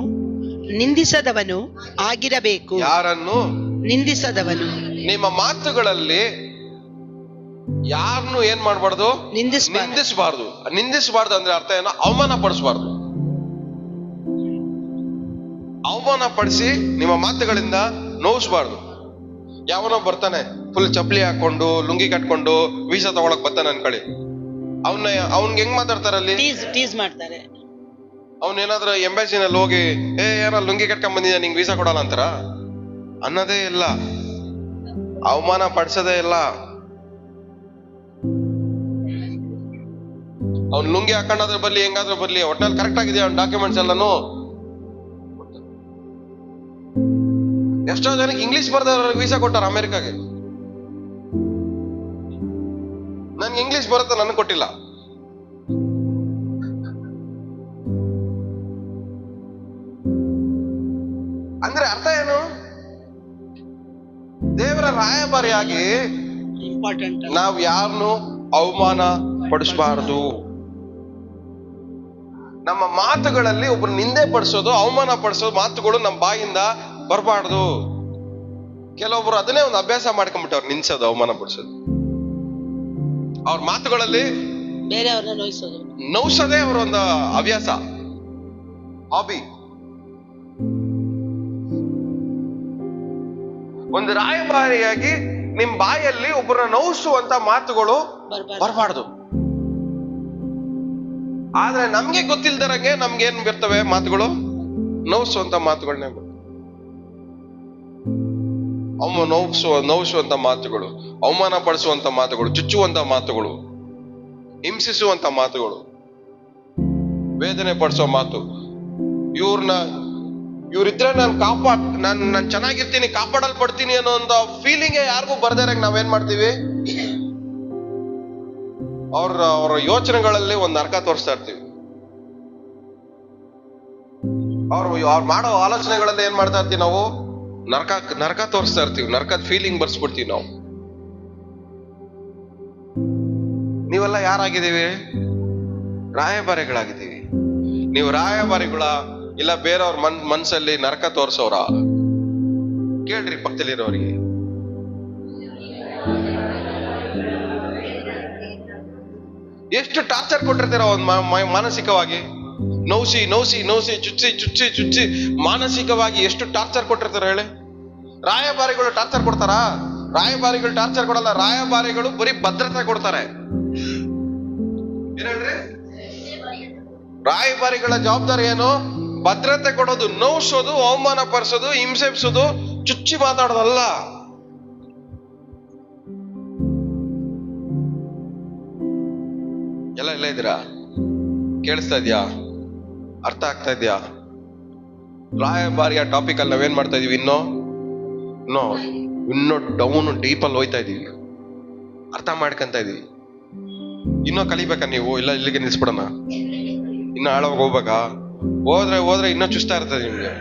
ನಿಂದಿಸದವನು ಆಗಿರಬೇಕು. ಯಾರನ್ನು ನಿಂದಿಸದವನು. ನಿಮ್ಮ ಮಾತುಗಳಲ್ಲಿ ಯಾರನ್ನು ಏನ್ ಮಾಡ್ಬಾರ್ದು? ನಿಂದಿಸಬಾರ್ದು. ನಿಂದಿಸಬಾರ್ದು ಅಂದ್ರೆ ಅರ್ಥ ಏನೋ? ಅವಮಾನ ಪಡಿಸಬಾರ್ದು. ಅವಮಾನ ಪಡಿಸಿ ನಿಮ್ಮ ಮಾತುಗಳಿಂದ ನೋವಿಸಬಾರ್ದು. ಯಾವನೋ ಬರ್ತಾನೆ ಫುಲ್ ಚಪ್ಪಲಿ ಹಾಕೊಂಡು ಲುಂಗಿ ಕಟ್ಕೊಂಡು ವೀಸಾ ತಗೊಳಕ್ ಬರ್ತಾನೆ ಅನ್ಕೊಳ್ಳಿ, ಅವ್ನ್ಗೆ ಹೆಂಗ್ ಮಾತಾಡ್ತಾರಲ್ಲಿ? ಟೀಸ್ ಮಾಡ್ತಾರೆ. ಅವನೇನಾದ್ರೂ ಎಂಬಸಿನಲ್ಲಿ ಹೋಗಿ ಏನೋ ಲುಂಗಿ ಕಟ್ಕೊಂಡ್ ಬಂದಿದ್ದ ನಿಂಗೆ ವೀಸಾ ಕೊಡಲ್ಲ ಅಂತಾರ? ಅನ್ನೋದೇ ಇಲ್ಲ, ಅವಮಾನ ಪಡಿಸೋದೇ ಇಲ್ಲ. ಅವ್ನ್ ಲುಂಗಿ ಹಾಕೊಂಡಾದ್ರೂ ಬರ್ಲಿ, ಹೆಂಗಾದ್ರೂ ಬರ್ಲಿ, ಒಟ್ನಲ್ಲಿ ಕರೆಕ್ಟ್ ಆಗಿದೆ ಅವ್ನ ಡಾಕ್ಯುಮೆಂಟ್ಸ್ ಎಲ್ಲಾನು. ಎಷ್ಟೋ ಜನಕ್ಕೆ ಇಂಗ್ಲಿಷ್ ಬರ್ದವ್ರಿಗೆ ವೀಸಾ ಕೊಟ್ಟಾರ ಅಮೆರಿಕಾಗೆ. ನನ್ಗೆ ಇಂಗ್ಲಿಷ್ ಬರುತ್ತೆ, ನನ್ಗೆ ಕೊಟ್ಟಿಲ್ಲ. ಅಂದ್ರೆ ಅರ್ಥ ಏನು? ದೇವರ ರಾಯಭಾರಿಯಾಗಿ ನಾವು ಯಾರನ್ನು ಅವಮಾನ ಪಡಿಸಬಾರದು. ನಮ್ಮ ಮಾತುಗಳಲ್ಲಿ ಒಬ್ರು ನಿಂದೆ ಪಡಿಸೋದು, ಅವಮಾನ ಪಡಿಸೋದು ಮಾತುಗಳು ನಮ್ಮ ಬಾಯಿಂದ ಬರಬಾರ್ದು. ಕೆಲವೊಬ್ರು ಅದನ್ನೇ ಒಂದು ಅಭ್ಯಾಸ ಮಾಡ್ಕೊಂಡ್ಬಿಟ್ಟವ್ರು, ನಿನ್ಸೋದು, ಅವಮಾನ ಪಡಿಸೋದು. ಅವ್ರ ಮಾತುಗಳಲ್ಲಿ ಬೇರೆಯವ್ರನ್ನ ನೋಯಿಸೋದು, ನೋವ್ಸೋದೇ ಅವರ ಒಂದು ಹವ್ಯಾಸ, ಹಾಬಿ. ಒಂದು ರಾಯಭಾರಿಯಾಗಿ ನಿಮ್ ಬಾಯಲ್ಲಿ ಒಬ್ಬರನ್ನ ನೋಯಿಸುವಂತ ಮಾತುಗಳು ಬರಬಾರ್ದು. ಆದ್ರೆ ನಮ್ಗೆ ಗೊತ್ತಿಲ್ದರಂಗೆ ನಮ್ಗೇನ್ ಬರ್ತವೆ ಮಾತುಗಳು, ನೋಯಿಸುವಂತ ಮಾತುಗಳನ್ನೇ ಬರ್ತವೆ. ನೋವಿಸುವಂತ ಮಾತುಗಳು, ಅವಮಾನ ಪಡಿಸುವಂತ ಮಾತುಗಳು, ಚುಚ್ಚುವಂತ ಮಾತುಗಳು, ಹಿಂಸಿಸುವಂತ ಮಾತುಗಳು, ವೇದನೆ ಪಡಿಸೋ ಮಾತು. ಇವ್ರಿದ್ರೆ ನಾನು ಚೆನ್ನಾಗಿರ್ತೀನಿ, ಕಾಪಾಡಲ್ಪಡ್ತೀನಿ ಅನ್ನೋ ಒಂದು ಫೀಲಿಂಗ್ ಯಾರಿಗೂ ಬರ್ದಾರಂಗ್ ನಾವೇನ್ ಮಾಡ್ತೀವಿ, ಅವ್ರ ಯೋಚನೆಗಳಲ್ಲಿ ಒಂದು ನರಕ ತೋರಿಸ್ತಾ ಇರ್ತೀವಿ. ಅವ್ರು ಮಾಡೋ ಆಲೋಚನೆಗಳಲ್ಲಿ ಏನ್ ಮಾಡ್ತಾ ಇರ್ತೀವಿ ನಾವು, ನರಕ ತೋರಿಸ್ತಾ ಇರ್ತೀವಿ, ನರಕದ ಫೀಲಿಂಗ್ ಬರ್ಸ್ಬಿಡ್ತೀವಿ ನಾವು. ನೀವೆಲ್ಲ ಯಾರಾಗಿದ್ದೀವಿ? ರಾಯಭಾರಿಗಳಾಗಿದ್ದೀವಿ. ನೀವು ರಾಯಭಾರಿಗಳ ಇಲ್ಲ ಬೇರೆಯವ್ರ ಮನ್ಸಲ್ಲಿ ನರಕ ತೋರ್ಸೋರ? ಕೇಳ್ರಿ ಪಕ್ಕದಲ್ಲಿರೋರಿಗೆ. ಎಷ್ಟು ಟಾರ್ಚರ್ ಕೊಟ್ಟಿರ್ತೀರ ಒಂದ್ ಮಾನಸಿಕವಾಗಿ, ನೋಸಿ ಚುಚ್ಚಿ ಮಾನಸಿಕವಾಗಿ ಎಷ್ಟು ಟಾರ್ಚರ್ ಕೊಟ್ಟಿರ್ತಾರ ಹೇಳಿ. ರಾಯಭಾರಿಗಳು ಟಾರ್ಚರ್ ಕೊಡ್ತಾರ? ರಾಯಭಾರಿಗಳು ಟಾರ್ಚರ್ ಕೊಡಲ್ಲ. ರಾಯಭಾರಿಗಳು ಬರೀ ಭದ್ರತೆ ಕೊಡ್ತಾರೆ. ಏನ್ ಹೇಳ್ರಿ? ರಾಯಭಾರಿಗಳ ಜವಾಬ್ದಾರಿ ಏನು? ಭದ್ರತೆ ಕೊಡೋದು, ನೋವ್ಸೋದು, ಅವಮಾನ ಪಡಿಸೋದು, ಹಿಂಸೆಪ್ಸೋದು, ಚುಚ್ಚಿ ಮಾತಾಡೋದಲ್ಲ. ಎಲ್ಲ ಇದ್ದೀರಾ? ಕೇಳಿಸ್ತಾ ಇದ್ಯಾ? ಅರ್ಥ ಆಗ್ತಾ ಇದ್ಯಾ? ರಾಯಭಾರಿಯ ಟಾಪಿಕ್ ಅಲ್ಲಿ ನಾವೇನ್ ಮಾಡ್ತಾ ಇದೀವಿ? ಇನ್ನೂ ಡೌನ್ ಡೀಪ್ ಅಲ್ಲಿ ಹೋಯ್ತಾ ಇದೀವಿ, ಅರ್ಥ ಮಾಡ್ಕೊಂತ ಇದೀವಿ. ಇನ್ನೂ ಕಲಿಬೇಕಾ ನೀವು? ಇಲ್ಲ ಇಲ್ಲಿಗೆ ನಿಲ್ಸ್ಬಿಡೋಣ? ಇನ್ನು ಆಳವಾಗಿ ಹೋಗ್ಬೇಕಾ? ಹೋದ್ರೆ ಇನ್ನೂ ಚುಸ್ತಾ ಇರ್ತದೆ ನಿಮ್ಗೆ.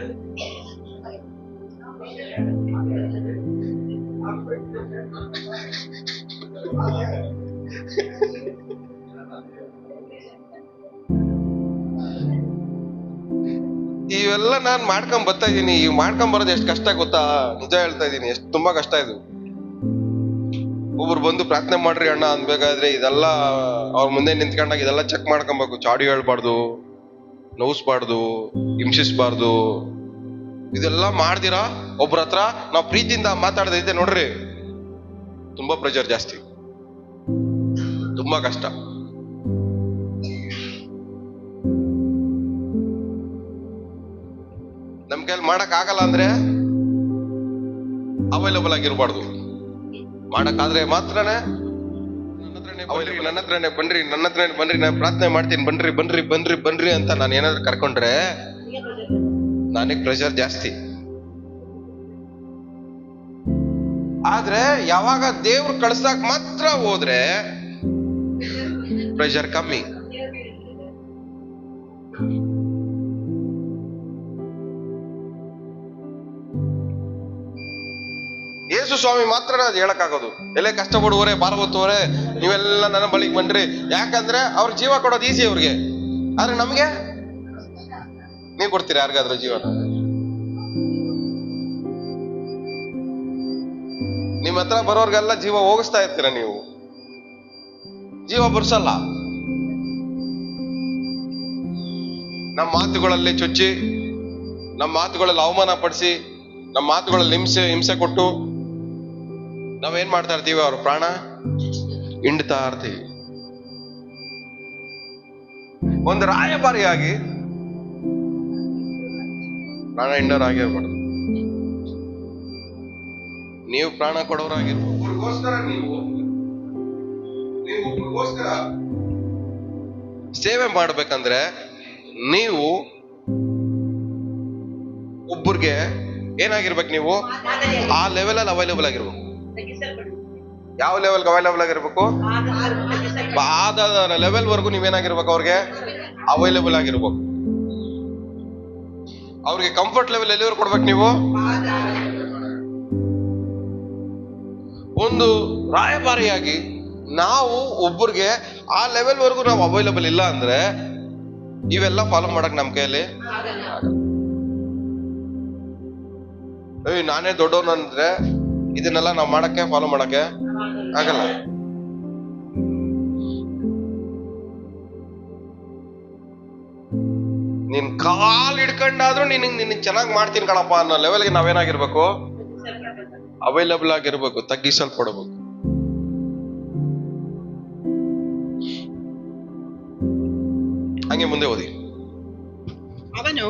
ಇವೆಲ್ಲ ನಾನ್ ಬರ್ತಾ ಇದೀನಿ. ಬರೋದು ಎಷ್ಟು ಕಷ್ಟ ಗೊತ್ತಾ? ನಿಜ ಹೇಳ್ತಾ ಇದೀನಿ, ಎಷ್ಟು ತುಂಬಾ ಕಷ್ಟ ಇದು. ಒಬ್ರು ಬಂದು ಪ್ರಾರ್ಥನೆ ಮಾಡ್ರಿ ಅಣ್ಣ ಅನ್ಬೇಕಾದ್ರೆ ಇದೆಲ್ಲ ಅವ್ರ ಮುಂದೆ ನಿಂತ್ಕೊಂಡಾಗ ಇದೆಲ್ಲ ಚೆಕ್ ಮಾಡ್ಕೊಬೇಕು. ಚಾಡಿ ಹೇಳ್ಬಾರ್ದು, ನೋವಿಸ್ಬಾರ್ದು, ಹಿಂಸಿಸ್ಬಾರ್ದು. ಇದೆಲ್ಲ ಮಾಡ್ದಿರಾ ಒಬ್ರ ಹತ್ರ ನಾವು ಪ್ರೀತಿಯಿಂದ ಮಾತಾಡದೈತೆ ನೋಡ್ರಿ, ತುಂಬಾ ಪ್ರೆಷರ್ ಜಾಸ್ತಿ, ತುಂಬಾ ಕಷ್ಟ. ನಮ್ ಕೈಲಿ ಮಾಡಕ್ ಆಗಲ್ಲ ಅಂದ್ರೆ ಅವೈಲಬಲ್ ಆಗಿರ್ಬಾರ್ದು. ಮಾಡಕ್ಕಾದ್ರೆ ಮಾತ್ರನೇ ನನ್ನ ಹತ್ರನೇ ಬನ್ರಿ ನಾನು ಪ್ರಾರ್ಥನೆ ಮಾಡ್ತೀನಿ, ಬನ್ರಿ ಅಂತ ನಾನು ಏನಾದ್ರು ಕರ್ಕೊಂಡ್ರೆ ನನಗ್ ಪ್ರೆಷರ್ ಜಾಸ್ತಿ. ಆದ್ರೆ ಯಾವಾಗ ದೇವ್ರು ಕಳ್ಸಾಕ್ ಮಾತ್ರ ಹೋದ್ರೆ ಪ್ರೆಷರ್ ಕಮ್ಮಿ. ಯೇಸು ಸ್ವಾಮಿ ಮಾತ್ರ ಅದು ಹೇಳಕ್ಕಾಗೋದು. ಎಲ್ಲೇ ಕಷ್ಟ ಪಡುವರೆ, ಭಾರ ಹೊತ್ತುವರೆ, ನೀವೆಲ್ಲ ನನ್ನ ಬಳಿಗೆ ಬನ್ರಿ. ಯಾಕಂದ್ರೆ ಅವ್ರ ಜೀವ ಕೊಡೋದು ಈಸಿ ಅವ್ರಿಗೆ. ಆದ್ರೆ ನಮ್ಗೆ ನೀವ್ ಕೊಡ್ತೀರಾ ಯಾರಿಗಾದ್ರೂ ಜೀವನ? ನಿಮ್ ಹತ್ರ ಬರೋರ್ಗೆಲ್ಲ ಜೀವ ಹೋಗಿಸ್ತಾ ಇರ್ತೀರ ನೀವು, ಜೀವ ಬರ್ಸಲ್ಲ. ನಮ್ಮ ಮಾತುಗಳಲ್ಲಿ ಚುಚ್ಚಿ, ನಮ್ಮ ಮಾತುಗಳಲ್ಲಿ ಅವಮಾನ ಪಡಿಸಿ, ನಮ್ಮ ಮಾತುಗಳಲ್ಲಿ ಹಿಂಸೆ ಕೊಟ್ಟು ನಾವೇನ್ ಮಾಡ್ತಾ ಇರ್ತೀವಿ? ಅವ್ರ ಪ್ರಾಣ ಹಿಂಡ್ತಾ ಇರ್ತೀವಿ. ಒಂದು ರಾಯಭಾರಿಯಾಗಿ ಪ್ರಾಣ ಹಿಂಡೋರಾಗಿರ್ಬಾರ್ದು. ನೀವು ಪ್ರಾಣ ಕೊಡೋರಾಗಿರ್ಬೋದು. ನೀವು ಸೇವೆ ಮಾಡ್ಬೇಕಂದ್ರೆ ನೀವು ಒಬ್ಬರಿಗೆ ಏನಾಗಿರ್ಬೇಕು? ನೀವು ಆ ಲೆವೆಲ್ ಅಲ್ಲಿ ಅವೈಲೇಬಲ್ ಆಗಿರ್ಬೇಕು. ಯಾವ ಲೆವೆಲ್ ಅವೈಲೇಬಲ್ ಆಗಿರ್ಬೇಕು? ಆದ ಲೆವೆಲ್ ವರ್ಗು ನೀವೇನಾಗಿರ್ಬೇಕು? ಅವ್ರಿಗೆ ಅವೈಲೇಬಲ್ ಆಗಿರ್ಬೇಕು. ಅವ್ರಿಗೆ ಕಂಫರ್ಟ್ ಲೆವೆಲ್ ಎಲ್ಲಿವರೆಗೂ ಕೊಡ್ಬೇಕು ನೀವು? ಒಂದು ರಾಯಭಾರಿಯಾಗಿ ನಾವು ಒಬ್ಬರಿಗೆ ಆ ಲೆವೆಲ್ ವರ್ಗು ನಾವು ಅವೈಲೇಬಲ್ ಇಲ್ಲ ಅಂದ್ರೆ ಇವೆಲ್ಲ ಫಾಲೋ ಮಾಡಕ್ ನಮ್ ಕೈಯಲ್ಲಿ ನಾನೇ ದೊಡ್ಡವನು ಅಂದ್ರೆ ಇದನ್ನೆಲ್ಲ ನಾವು ಮಾಡಕ್ಕೆ ಫಾಲೋ ಮಾಡಕ್ಕೆ ಆಗಲ್ಲ. ನಿನ್ ಕಾಲ್ ಹಿಡ್ಕೊಂಡಾದ್ರೂ ನಿನ್ ಚೆನ್ನಾಗಿ ಮಾಡ್ತೀನಿ ಕಣಪ್ಪ ಅನ್ನೋ ಲೆವೆಲ್ಗೆ ನಾವೇನಾಗಿರ್ಬೇಕು? ಅವೈಲಬಲ್ ಆಗಿರ್ಬೇಕು, ತಗ್ಗಿಸಲ್ಪಡಬೇಕು. ಹಂಗೆ ಮುಂದೆ ಓದಿ. ಅವನು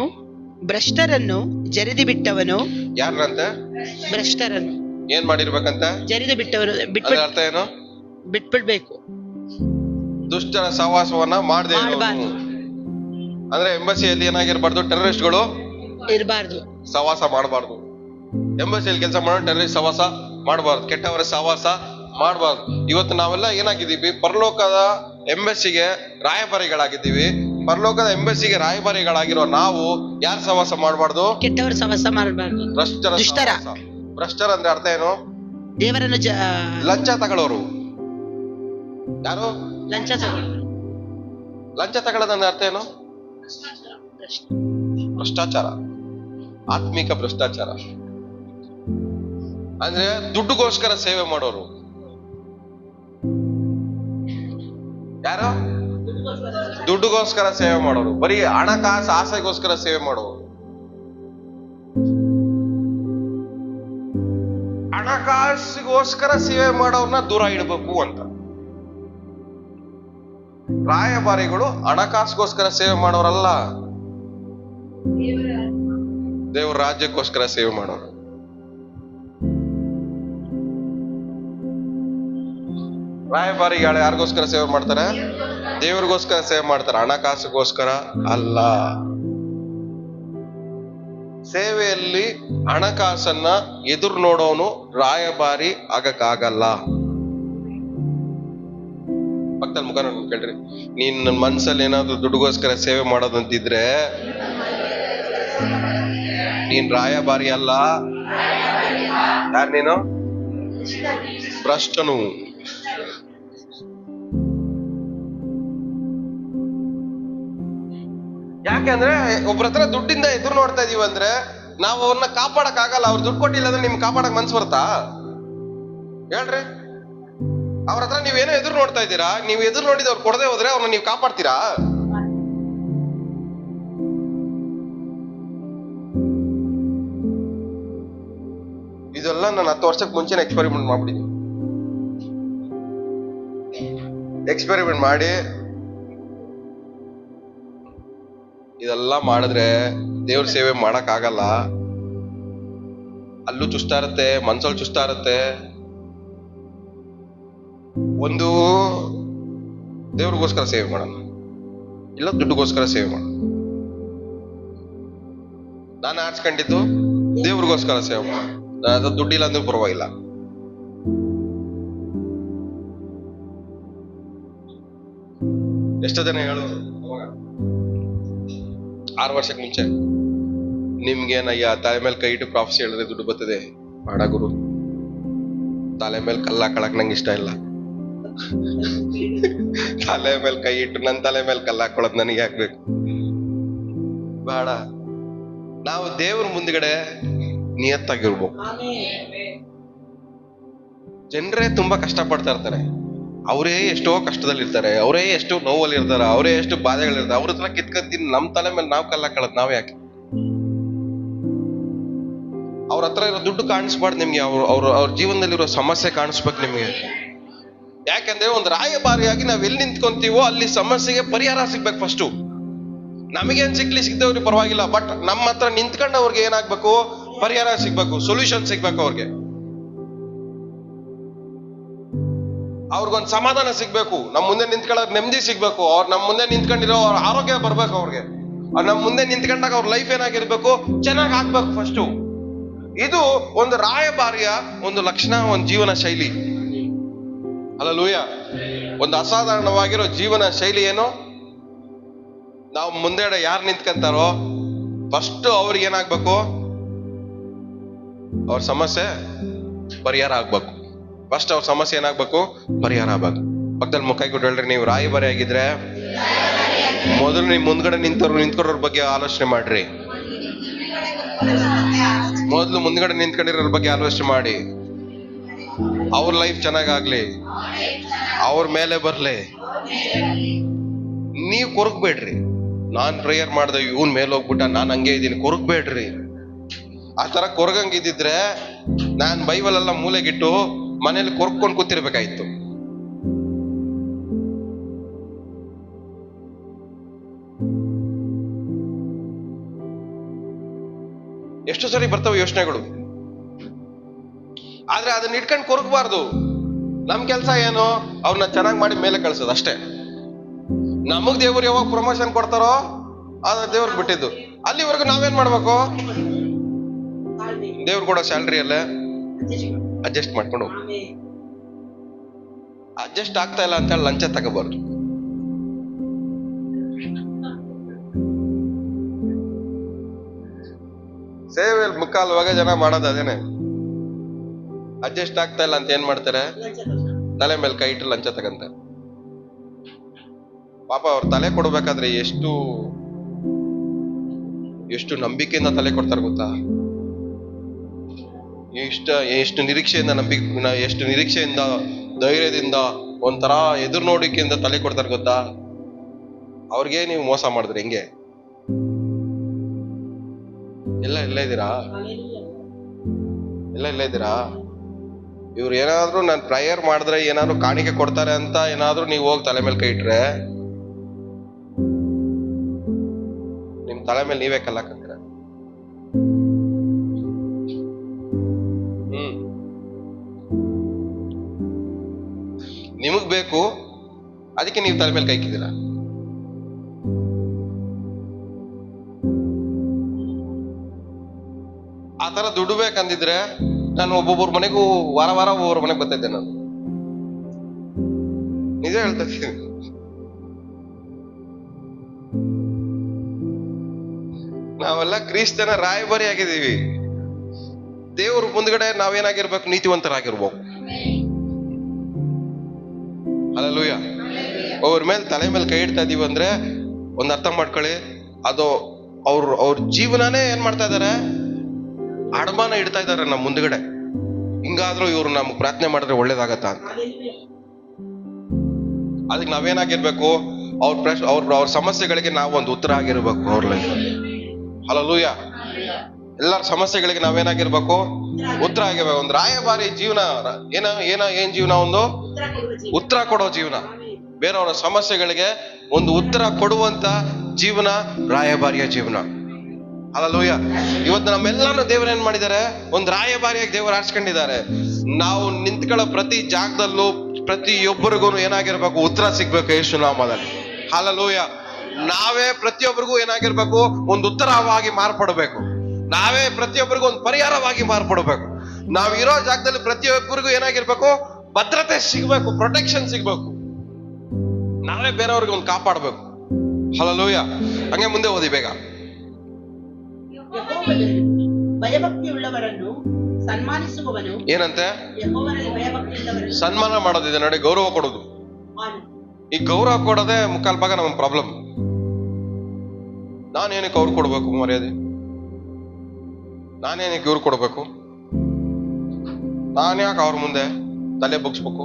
ಭ್ರಷ್ಟರನ್ನು ಜರಿದು ಬಿಟ್ಟವನು. ಯಾರಂತೆ? ಭ್ರಷ್ಟರನ್ನು ಏನ್ ಮಾಡಿರ್ಬೇಕಂತ? ಜರಿದು ಬಿಟ್ಟವನು. ಅರ್ಥ ಏನು? ಬಿಟ್ಬಿಡ್ಬೇಕು. ದುಷ್ಟರ ಸಹವಾಸವನ್ನ ಮಾಡಬಾರ್ದು. ಅಂದ್ರೆ ಎಂಬಸಿಯಲ್ಲಿ ಏನಾಗಿರ್ಬಾರ್ದು? ಟೆರರಿಸ್ಟ್ಗಳು ಇರಬಾರ್ದು, ಸಹವಾಸ ಮಾಡಬಾರ್ದು. ಎಂಬಸಿಯಲ್ಲಿ ಕೆಲಸ ಮಾಡೋ ಟೆರರಿಸ್ಟ್ ಸಹವಾಸ ಮಾಡಬಾರ್ದು, ಕೆಟ್ಟವರ ಸಹವಾಸ ಮಾಡಬಾರ್ದು. ಇವತ್ತು ನಾವೆಲ್ಲ ಏನಾಗಿದ್ದೀವಿ? ಪರಲೋಕದ ಎಂಬಸಿಗೆ ರಾಯಭಾರಿಗಳಾಗಿದ್ದೀವಿ. ಪರಲೋಕದ ಎಂಬಸಿಗೆ ರಾಯಭಾರಿಗಳಾಗಿರೋ ನಾವು ಯಾರ ಸಹವಾಸ ಮಾಡಬಾರ್ದು? ಕೆಟ್ಟವರ ಸಹವಾಸ ಮಾಡಬಾರ್ದು. ಭ್ರಷ್ಟರ. ಭ್ರಷ್ಟರ ಅಂದ್ರೆ ಅರ್ಥ ಏನು? ದೇವರನ್ನು ಲಂಚ ತಗೊಳ್ಳೋರು. ಯಾರು? ಲಂಚ ತಗೊಳ್ಳೋದಂದ್ರೆ ಅರ್ಥ ಏನು? ಭ್ರಷ್ಟಾಚಾರ, ಆತ್ಮಿಕ ಭ್ರಷ್ಟಾಚಾರ. ಅಂದ್ರೆ ದುಡ್ಡುಗೋಸ್ಕರ ಸೇವೆ ಮಾಡೋರು. ಯಾರು? ದುಡ್ಡುಗೋಸ್ಕರ ಸೇವೆ ಮಾಡೋರು, ಬರೀ ಹಣಕಾಸು ಆಸೆಗೋಸ್ಕರ ಸೇವೆ ಮಾಡೋರು. ಹಣಕಾಸಿಗೋಸ್ಕರ ಸೇವೆ ಮಾಡೋರ್ನ ದೂರ ಇಡಬೇಕು ಅಂತ. ರಾಯಭಾರಿಗಳು ಹಣಕಾಸಿಗೋಸ್ಕರ ಸೇವೆ ಮಾಡೋರಲ್ಲ, ದೇವರ ರಾಜ್ಯಕ್ಕೋಸ್ಕರ ಸೇವೆ ಮಾಡೋರು. ರಾಯಭಾರಿಗಳು ಯಾರಿಗೋಸ್ಕರ ಸೇವೆ ಮಾಡ್ತಾರೆ? ದೇವರಿಗೋಸ್ಕರ ಸೇವೆ ಮಾಡ್ತಾರೆ, ಹಣಕಾಸಿಗೋಸ್ಕರ ಅಲ್ಲ. ಸೇವೆಯಲ್ಲಿ ಹಣಕಾಸನ್ನ ಎದುರು ನೋಡೋನು ರಾಯಭಾರಿ ಆಗಕ್ಕಾಗಲ್ಲ. ಪಕ್ಕದಲ್ಲಿ ಮುಖ ನೋಡ್ಕೊಂಡು ಕೇಳ್ರಿ, ನೀನ್ ನನ್ನ ಮನ್ಸಲ್ಲಿ ಏನಾದ್ರು ದುಡ್ಡುಗೋಸ್ಕರ ಸೇವೆ ಮಾಡೋದಂತಿದ್ರೆ ನೀನ್ ರಾಯಭಾರಿ ಅಲ್ಲ. ಯಾರು ನೀನು? ಭ್ರಷ್ಟನು. ಯಾಕೆಂದ್ರೆ ಒಬ್ರ ಹತ್ರ ದುಡ್ಡಿಂದ ಎದುರು ನೋಡ್ತಾ ಇದೀವಿ ಅಂದ್ರೆ ನಾವು ಅವ್ರನ್ನ ಕಾಪಾಡಕ್ ಆಗಲ್ಲ. ಅವ್ರು ದುಡ್ಡು ಕೊಟ್ಟಿಲ್ಲ ಅಂದ್ರೆ ನಿಮ್ಗೆ ಕಾಪಾಡಕ್ ಮನ್ಸು ಬರ್ತಾ? ಹೇಳ್ರಿ. ಅವ್ರ ಹತ್ರ ನೀವೇನೋ ಎದುರು ನೋಡ್ತಾ ಇದ್ದೀರಾ, ನೀವು ಎದುರು ನೋಡಿದ ಅವ್ರು ಕೊಡದೆ ಹೋದ್ರೆ ಅವ್ರನ್ನ ನೀವು ಕಾಪಾಡ್ತೀರಾ? ಇದೆಲ್ಲ ನಾನು 10 ವರ್ಷಕ್ಕೆ ಮುಂಚೆನೆ ಎಕ್ಸ್ಪೆರಿಮೆಂಟ್ ಮಾಡ್ಬಿಟ್ಟಿದ್ದೀನಿ. ಎಕ್ಸ್ಪೆರಿಮೆಂಟ್ ಮಾಡಿ ಇದೆಲ್ಲ ಮಾಡಿದ್ರೆ ದೇವ್ರ ಸೇವೆ ಮಾಡಕ್ ಆಗಲ್ಲ. ಅಲ್ಲೂ ಚುಸ್ತಾ ಇರುತ್ತೆ, ಮನ್ಸಲ್ಲಿ ಚುಸ್ತಾ ಇರುತ್ತೆ. ಒಂದು ದೇವ್ರಿಗೋಸ್ಕರ ಸೇವೆ ಮಾಡೋಣ, ಇಲ್ಲ ದುಡ್ಡುಗೋಸ್ಕರ ಸೇವೆ ಮಾಡೋಣ. ನಾನು ಆಡ್ಸ್ಕೊಂಡಿದ್ದು ದೇವ್ರಿಗೋಸ್ಕರ ಸೇವೆ ಮಾಡೋಣ. ಅದು ದುಡ್ಡಿಲ್ಲ ಅಂದ್ರೂ ಪರವಾಗಿಲ್ಲ. ಎಷ್ಟೋ ಜನ ಹೇಳೋರು 6 ವರ್ಷಕ್ಕೆ ಮುಂಚೆ, ನಿಮ್ಗೇನಯ್ಯ ತಲೆ ಮೇಲೆ ಕೈ ಇಟ್ಟು ಪ್ರಾಫೆಸಿ ಹೇಳಿದ್ರೆ ದುಡ್ಡು ಬರ್ತದೆ. ಮಾಡ ಗುರು, ತಲೆ ಮೇಲೆ ಕಲ್ಲ ಹಾಕೊಳಕ್ ನಂಗೆ ಇಷ್ಟ ಇಲ್ಲ. ತಲೆ ಮೇಲೆ ಕೈ ಇಟ್ಟು ನನ್ನ ತಲೆ ಮೇಲೆ ಕಲ್ಲ ಹಾಕೊಳ್ಳೋದು ನನಗೆ ಹಾಕ್ಬೇಕು ಬೇಡ. ನಾವು ದೇವ್ರ ಮುಂದ್ಗಡೆ ನಿಯತ್ತಾಗಿರ್ಬೇಕು. ಜನರೇ ತುಂಬಾ ಕಷ್ಟ ಪಡ್ತಾ ಇರ್ತಾರೆ, ಅವರೇ ಎಷ್ಟೋ ಕಷ್ಟದಲ್ಲಿರ್ತಾರೆ, ಅವರೇ ಎಷ್ಟು ನೋವಲ್ಲಿ ಇರ್ತಾರೆ, ಅವರೇ ಎಷ್ಟು ಬಾಧೆಗಳಿರ್ತಾರೆ. ಅವ್ರ ಹತ್ರ ಕಿತ್ಕೊಂತೀನಿ ನಮ್ ತಲೆ ಮೇಲೆ ನಾವ್ ಕಲ್ಲ ಹಾಕೊಳ್ಳೋದು ನಾವ್ ಯಾಕೆ? ಅವ್ರ ಹತ್ರ ಇರೋ ದುಡ್ಡು ಕಾಣಿಸ್ಬಾರ್ದು ನಿಮ್ಗೆ, ಅವ್ರ ಜೀವನದಲ್ಲಿರೋ ಸಮಸ್ಯೆ ಕಾಣಿಸ್ಬೇಕು ನಿಮ್ಗೆ. ಯಾಕಂದ್ರೆ ಒಂದು ರಾಯಭಾರಿಯಾಗಿ ನಾವ್ ಎಲ್ಲಿ ನಿಂತ್ಕೊಂತೀವೋ ಅಲ್ಲಿ ಸಮಸ್ಯೆಗೆ ಪರಿಹಾರ ಸಿಗ್ಬೇಕು. ಫಸ್ಟು ನಮಗೇನ್ ಸಿಗ್ದವ್ರಿಗೆ ಪರವಾಗಿಲ್ಲ, ಬಟ್ ನಮ್ಮ ಹತ್ರ ನಿಂತ್ಕೊಂಡವ್ರಿಗೆ ಏನಾಗ್ಬೇಕು? ಪರಿಹಾರ ಸಿಗ್ಬೇಕು, ಸೊಲ್ಯೂಷನ್ ಸಿಗ್ಬೇಕು. ಅವ್ರಿಗೊಂದು ಸಮಾಧಾನ ಸಿಗ್ಬೇಕು, ನಮ್ಮ ಮುಂದೆ ನಿಂತ್ಕೊಳ್ಳೋರ್ ನೆಮ್ಮದಿ ಸಿಗ್ಬೇಕು, ಅವ್ರು ನಮ್ಮ ಮುಂದೆ ನಿಂತ್ಕೊಂಡಿರೋ ಅವ್ರ ಆರೋಗ್ಯ ಬರ್ಬೇಕು. ಅವ್ರಿಗೆ ನಮ್ಮ ಮುಂದೆ ನಿಂತ್ಕೊಂಡಾಗ ಅವ್ರ ಲೈಫ್ ಏನಾಗಿರ್ಬೇಕು? ಚೆನ್ನಾಗಿ ಆಗ್ಬೇಕು. ಫಸ್ಟು ಇದು ಒಂದು ರಾಯಭಾರಿಯ ಒಂದು ಲಕ್ಷಣ, ಒಂದು ಜೀವನ ಶೈಲಿ. ಹಲ್ಲೆಲೂಯಾ. ಒಂದು ಅಸಾಧಾರಣವಾಗಿರೋ ಜೀವನ ಶೈಲಿ ಏನು? ನಾವು ಮುಂದೆಡೆ ಯಾರು ನಿಂತ್ಕೊಂತಾರೋ ಫಸ್ಟ್ ಅವ್ರಿಗೆ ಏನಾಗ್ಬೇಕು? ಅವ್ರ ಸಮಸ್ಯೆ ಪರಿಹಾರ ಆಗ್ಬೇಕು. ಫಸ್ಟ್ ಅವ್ರ ಸಮಸ್ಯೆ ಏನಾಗ್ಬೇಕು? ಪರಿಹಾರ ಆಗ್ಬೇಕು. ಪಕ್ಕದಲ್ಲಿ ಮುಖ ಕೊಟ್ಟು ಹೇಳ್ರಿ, ನೀವು ರಾಯಭಾರಿ ಆಗಿದ್ರೆ ಮೊದಲು ನಿಮ್ ಮುಂದ್ಗಡೆ ನಿಂತ್ಕೊಳ್ಳೋರ್ ಬಗ್ಗೆ ಆಲೋಚನೆ ಮಾಡ್ರಿ. ಮೊದಲು ಮುಂದ್ಗಡೆ ನಿಂತ್ಕೊಂಡಿರೋರ್ ಬಗ್ಗೆ ಆಲೋಚನೆ ಮಾಡಿ. ಅವ್ರ ಲೈಫ್ ಚೆನ್ನಾಗಾಗ್ಲಿ, ಅವ್ರ ಮೇಲೆ ಬರ್ಲಿ. ನೀವ್ ಕೊರಗ್ಬೇಡ್ರಿ. ನಾನ್ ಪ್ರೇಯರ್ ಮಾಡ್ದೆ ಇವನ್ ಮೇಲೆ ಹೋಗ್ಬಿಟ್ಟ, ನಾನ್ ಹಂಗೆ ಇದೀನಿ, ಕೊರಗ್ಬೇಡ್ರಿ. ಆ ತರ ಕೊರಗಂಗಿದ್ರೆ ನಾನ್ ಬೈಬಲ್ ಎಲ್ಲ ಮೂಲೆಗಿಟ್ಟು ಮನೇಲಿ ಕೊರ್ಕೊಂಡು ಕೂತಿರ್ಬೇಕಾಯ್ತು. ಎಷ್ಟು ಸರಿ ಬರ್ತವೆ ಯೋಚನೆಗಳು, ಆದ್ರೆ ಅದನ್ನ ಇಟ್ಕೊಂಡು ಕೊರಗಬಾರ್ದು. ನಮ್ ಕೆಲ್ಸ ಏನು? ಅವ್ರನ್ನ ಚೆನ್ನಾಗಿ ಮಾಡಿ ಮೇಲೆ ಕಳ್ಸೋದು ಅಷ್ಟೇ. ನಮಗ್ ದೇವ್ರು ಯಾವಾಗ ಪ್ರಮೋಷನ್ ಕೊಡ್ತಾರೋ ಅದ ದೇವ್ರಿಗೆ ಬಿಟ್ಟಿದ್ದು. ಅಲ್ಲಿವರೆಗೂ ನಾವೇನ್ ಮಾಡ್ಬೇಕು? ದೇವ್ರು ಕೊಡೋ ಸ್ಯಾಲ್ರಿ ಅಲ್ಲೇ ಅಡ್ಜಸ್ಟ್ ಮಾಡ್ಕೊಂಡು ಹೋಗ್ಬೇಕು. ಅಡ್ಜಸ್ಟ್ ಆಗ್ತಾ ಇಲ್ಲ ಅಂತ ಹೇಳಿ ಲಂಚ ತಗೋಬಾರ್ದು. ಸೇವೆಯಲ್ಲಿ ಮುಕ್ಕಾಲು ಭಾಗ ಜನ ಮಾಡೋದು ಅದೇನೆ. ಅಡ್ಜಸ್ಟ್ ಆಗ್ತಾ ಇಲ್ಲ ಅಂತ ಏನ್ ಮಾಡ್ತಾರೆ? ತಲೆ ಮೇಲೆ ಕೈ ಇಟ್ಟು ಲಂಚ ತಗಂತಾರೆ. ಪಾಪ ಅವ್ರ ತಲೆ ಕೊಡ್ಬೇಕಾದ್ರೆ ಎಷ್ಟು ನಂಬಿಕೆಯಿಂದ ತಲೆ ಕೊಡ್ತಾರೆ ಗೊತ್ತಾ? ಎಷ್ಟು ನಿರೀಕ್ಷೆಯಿಂದ ಎಷ್ಟು ನಿರೀಕ್ಷೆಯಿಂದ, ಧೈರ್ಯದಿಂದ, ಒಂಥರ ಎದುರು ನೋಡಿಕೆಯಿಂದ ತಲೆ ಕೊಡ್ತಾರೆ ಗೊತ್ತಾ? ಅವ್ರಿಗೆ ನೀವು ಮೋಸ ಮಾಡಿದ್ರೆ ಹೆಂಗೆ? ಎಲ್ಲ ಇದ್ದೀರಾ? ಇವ್ರು ಏನಾದ್ರು ನಾನು ಪ್ರೇಯರ್ ಮಾಡಿದ್ರೆ ಏನಾದ್ರು ಕಾಣಿಕೆ ಕೊಡ್ತಾರೆ ಅಂತ ಏನಾದ್ರು ನೀವು ಹೋಗಿ ತಲೆ ಮೇಲೆ ಕೈ ಇಟ್ರೆ ನಿಮ್ ತಲೆ ಮೇಲೆ ನೀವೇ ಕಲ್ಲಾಕತ್ತೀರ. ನಿಮಗ್ ಬೇಕು, ಅದಕ್ಕೆ ನೀವು ತಲೆ ಮೇಲೆ ಕೈ ಇಕ್ಕಿದ್ದೀರಾ. ಆ ತರ ದುಡ್ಡು ಬೇಕಂದಿದ್ರೆ ನಾನು ಒಬ್ಬೊಬ್ಬರ ಮನೆಗೂ ವಾರ ಒಬ್ಬೊಬ್ಬರ ಮನೆಗೆ ಬರ್ತಿದ್ದೆ. ನಾನು ನಿಜ ಹೇಳ್ತಾ ಇದ್ದೀನಿ. ನಾವೆಲ್ಲ ಕ್ರಿಸ್ತನ ರಾಯಭಾರಿ ಆಗಿದ್ದೀವಿ. ದೇವ್ರ ಮುಂದ್ಗಡೆ ನಾವೇನಾಗಿರ್ಬೇಕು? ನೀತಿವಂತರಾಗಿರ್ಬೇಕು. ಹಲ್ಲೆಲೂಯ. ಅವ್ರ ಮೇಲೆ ತಲೆ ಮೇಲೆ ಕೈ ಇಡ್ತಾ ಇದೀವಿ ಅಂದ್ರೆ ಒಂದ್ ಅರ್ಥ ಮಾಡ್ಕೊಳ್ಳಿ, ಅದು ಅವ್ರ ಜೀವನನೇ ಏನ್ ಮಾಡ್ತಾ ಇದಾರೆ? ಅಡಮಾನ ಇಡ್ತಾ ಇದಾರೆ ನಮ್ಮ ಮುಂದ್ಗಡೆ. ಹಿಂಗಾದ್ರೂ ಇವ್ರು ನಮ್ಗೆ ಪ್ರಾರ್ಥನೆ ಮಾಡಿದ್ರೆ ಒಳ್ಳೇದಾಗತ್ತ ಅಂತ. ಅದಕ್ಕೆ ನಾವೇನಾಗಿರ್ಬೇಕು? ಅವ್ರ ಸಮಸ್ಯೆಗಳಿಗೆ ನಾವು ಒಂದು ಉತ್ತರ ಆಗಿರ್ಬೇಕು ಅವ್ರ ಲೈಫ್. ಹಲ್ಲೆಲೂಯ. ಎಲ್ಲರ ಸಮಸ್ಯೆಗಳಿಗೆ ನಾವೇನಾಗಿರ್ಬೇಕು? ಉತ್ತರ ಆಗಿರ್ಬೇಕು. ಒಂದು ರಾಯಭಾರಿ ಜೀವನ ಏನ್ ಜೀವನ? ಒಂದು ಉತ್ತರ ಕೊಡೋ ಜೀವನ. ಬೇರೆಯವರ ಸಮಸ್ಯೆಗಳಿಗೆ ಒಂದು ಉತ್ತರ ಕೊಡುವಂತ ಜೀವನ ರಾಯಭಾರಿಯ ಜೀವನ. ಹಲ್ಲೆಲೂಯ. ಇವತ್ತು ನಮ್ಮೆಲ್ಲಾನು ದೇವರು ಏನ್ ಮಾಡಿದ್ದಾರೆ? ಒಂದು ರಾಯಭಾರಿಯಾಗಿ ದೇವರು ಆರಿಸ್ಕೊಂಡಿದ್ದಾರೆ. ನಾವು ನಿಂತ್ಕೊಳ್ಳೋ ಪ್ರತಿ ಜಾಗದಲ್ಲೂ ಪ್ರತಿಯೊಬ್ಬರಿಗೂ ಏನಾಗಿರ್ಬೇಕು? ಉತ್ತರ ಸಿಗ್ಬೇಕು ಯೇಸು ನಾಮದಲ್ಲಿ. ಹಲ್ಲೆಲೂಯ. ನಾವೇ ಪ್ರತಿಯೊಬ್ಬರಿಗೂ ಏನಾಗಿರ್ಬೇಕು? ಒಂದು ಉತ್ತರವಾಗಿ ಮಾರ್ಪಡಬೇಕು. ನಾವೇ ಪ್ರತಿಯೊಬ್ಬರಿಗೂ ಒಂದು ಪರಿಹಾರವಾಗಿ ಮಾರ್ಪಡಬೇಕು. ನಾವ್ ಇರೋ ಜಾಗದಲ್ಲಿ ಪ್ರತಿಯೊಬ್ಬರಿಗೂ ಏನಾಗಿರ್ಬೇಕು? ಭದ್ರತೆ ಸಿಗ್ಬೇಕು, ಪ್ರೊಟೆಕ್ಷನ್ ಸಿಗ್ಬೇಕು. ನಾವೇ ಬೇರೆಯವ್ರಿಗೆ ಒಂದು ಕಾಪಾಡ್ಬೇಕು. ಹಲ್ಲೆಲೂಯ. ಹಂಗೆ ಮುಂದೆ ಓದಿ ಬೇಗ. ಭಯಭಕ್ತಿಯುಳ್ಳವರನ್ನು ಸನ್ಮಾನಿಸುವವನು. ಏನಂತೆ? ಸನ್ಮಾನ ಮಾಡೋದಿದೆ ನೋಡಿ, ಗೌರವ ಕೊಡೋದು. ಈ ಗೌರವ ಕೊಡೋದೇ ಮುಕ್ಕಾಲ್ ಭಾಗ ನಮ್ಮ ಪ್ರಾಬ್ಲಮ್. ನಾನೇನಕ್ಕೆ ಅವ್ರು ಕೊಡ್ಬೇಕು ಮರ್ಯಾದೆ? ನಾನೇನಕ್ಕೆ ಇವ್ರು ಕೊಡ್ಬೇಕು? ನಾನು ಯಾಕೆ ಅವ್ರ ಮುಂದೆ ತಲೆ ಬಗ್ಸ್ಬೇಕು?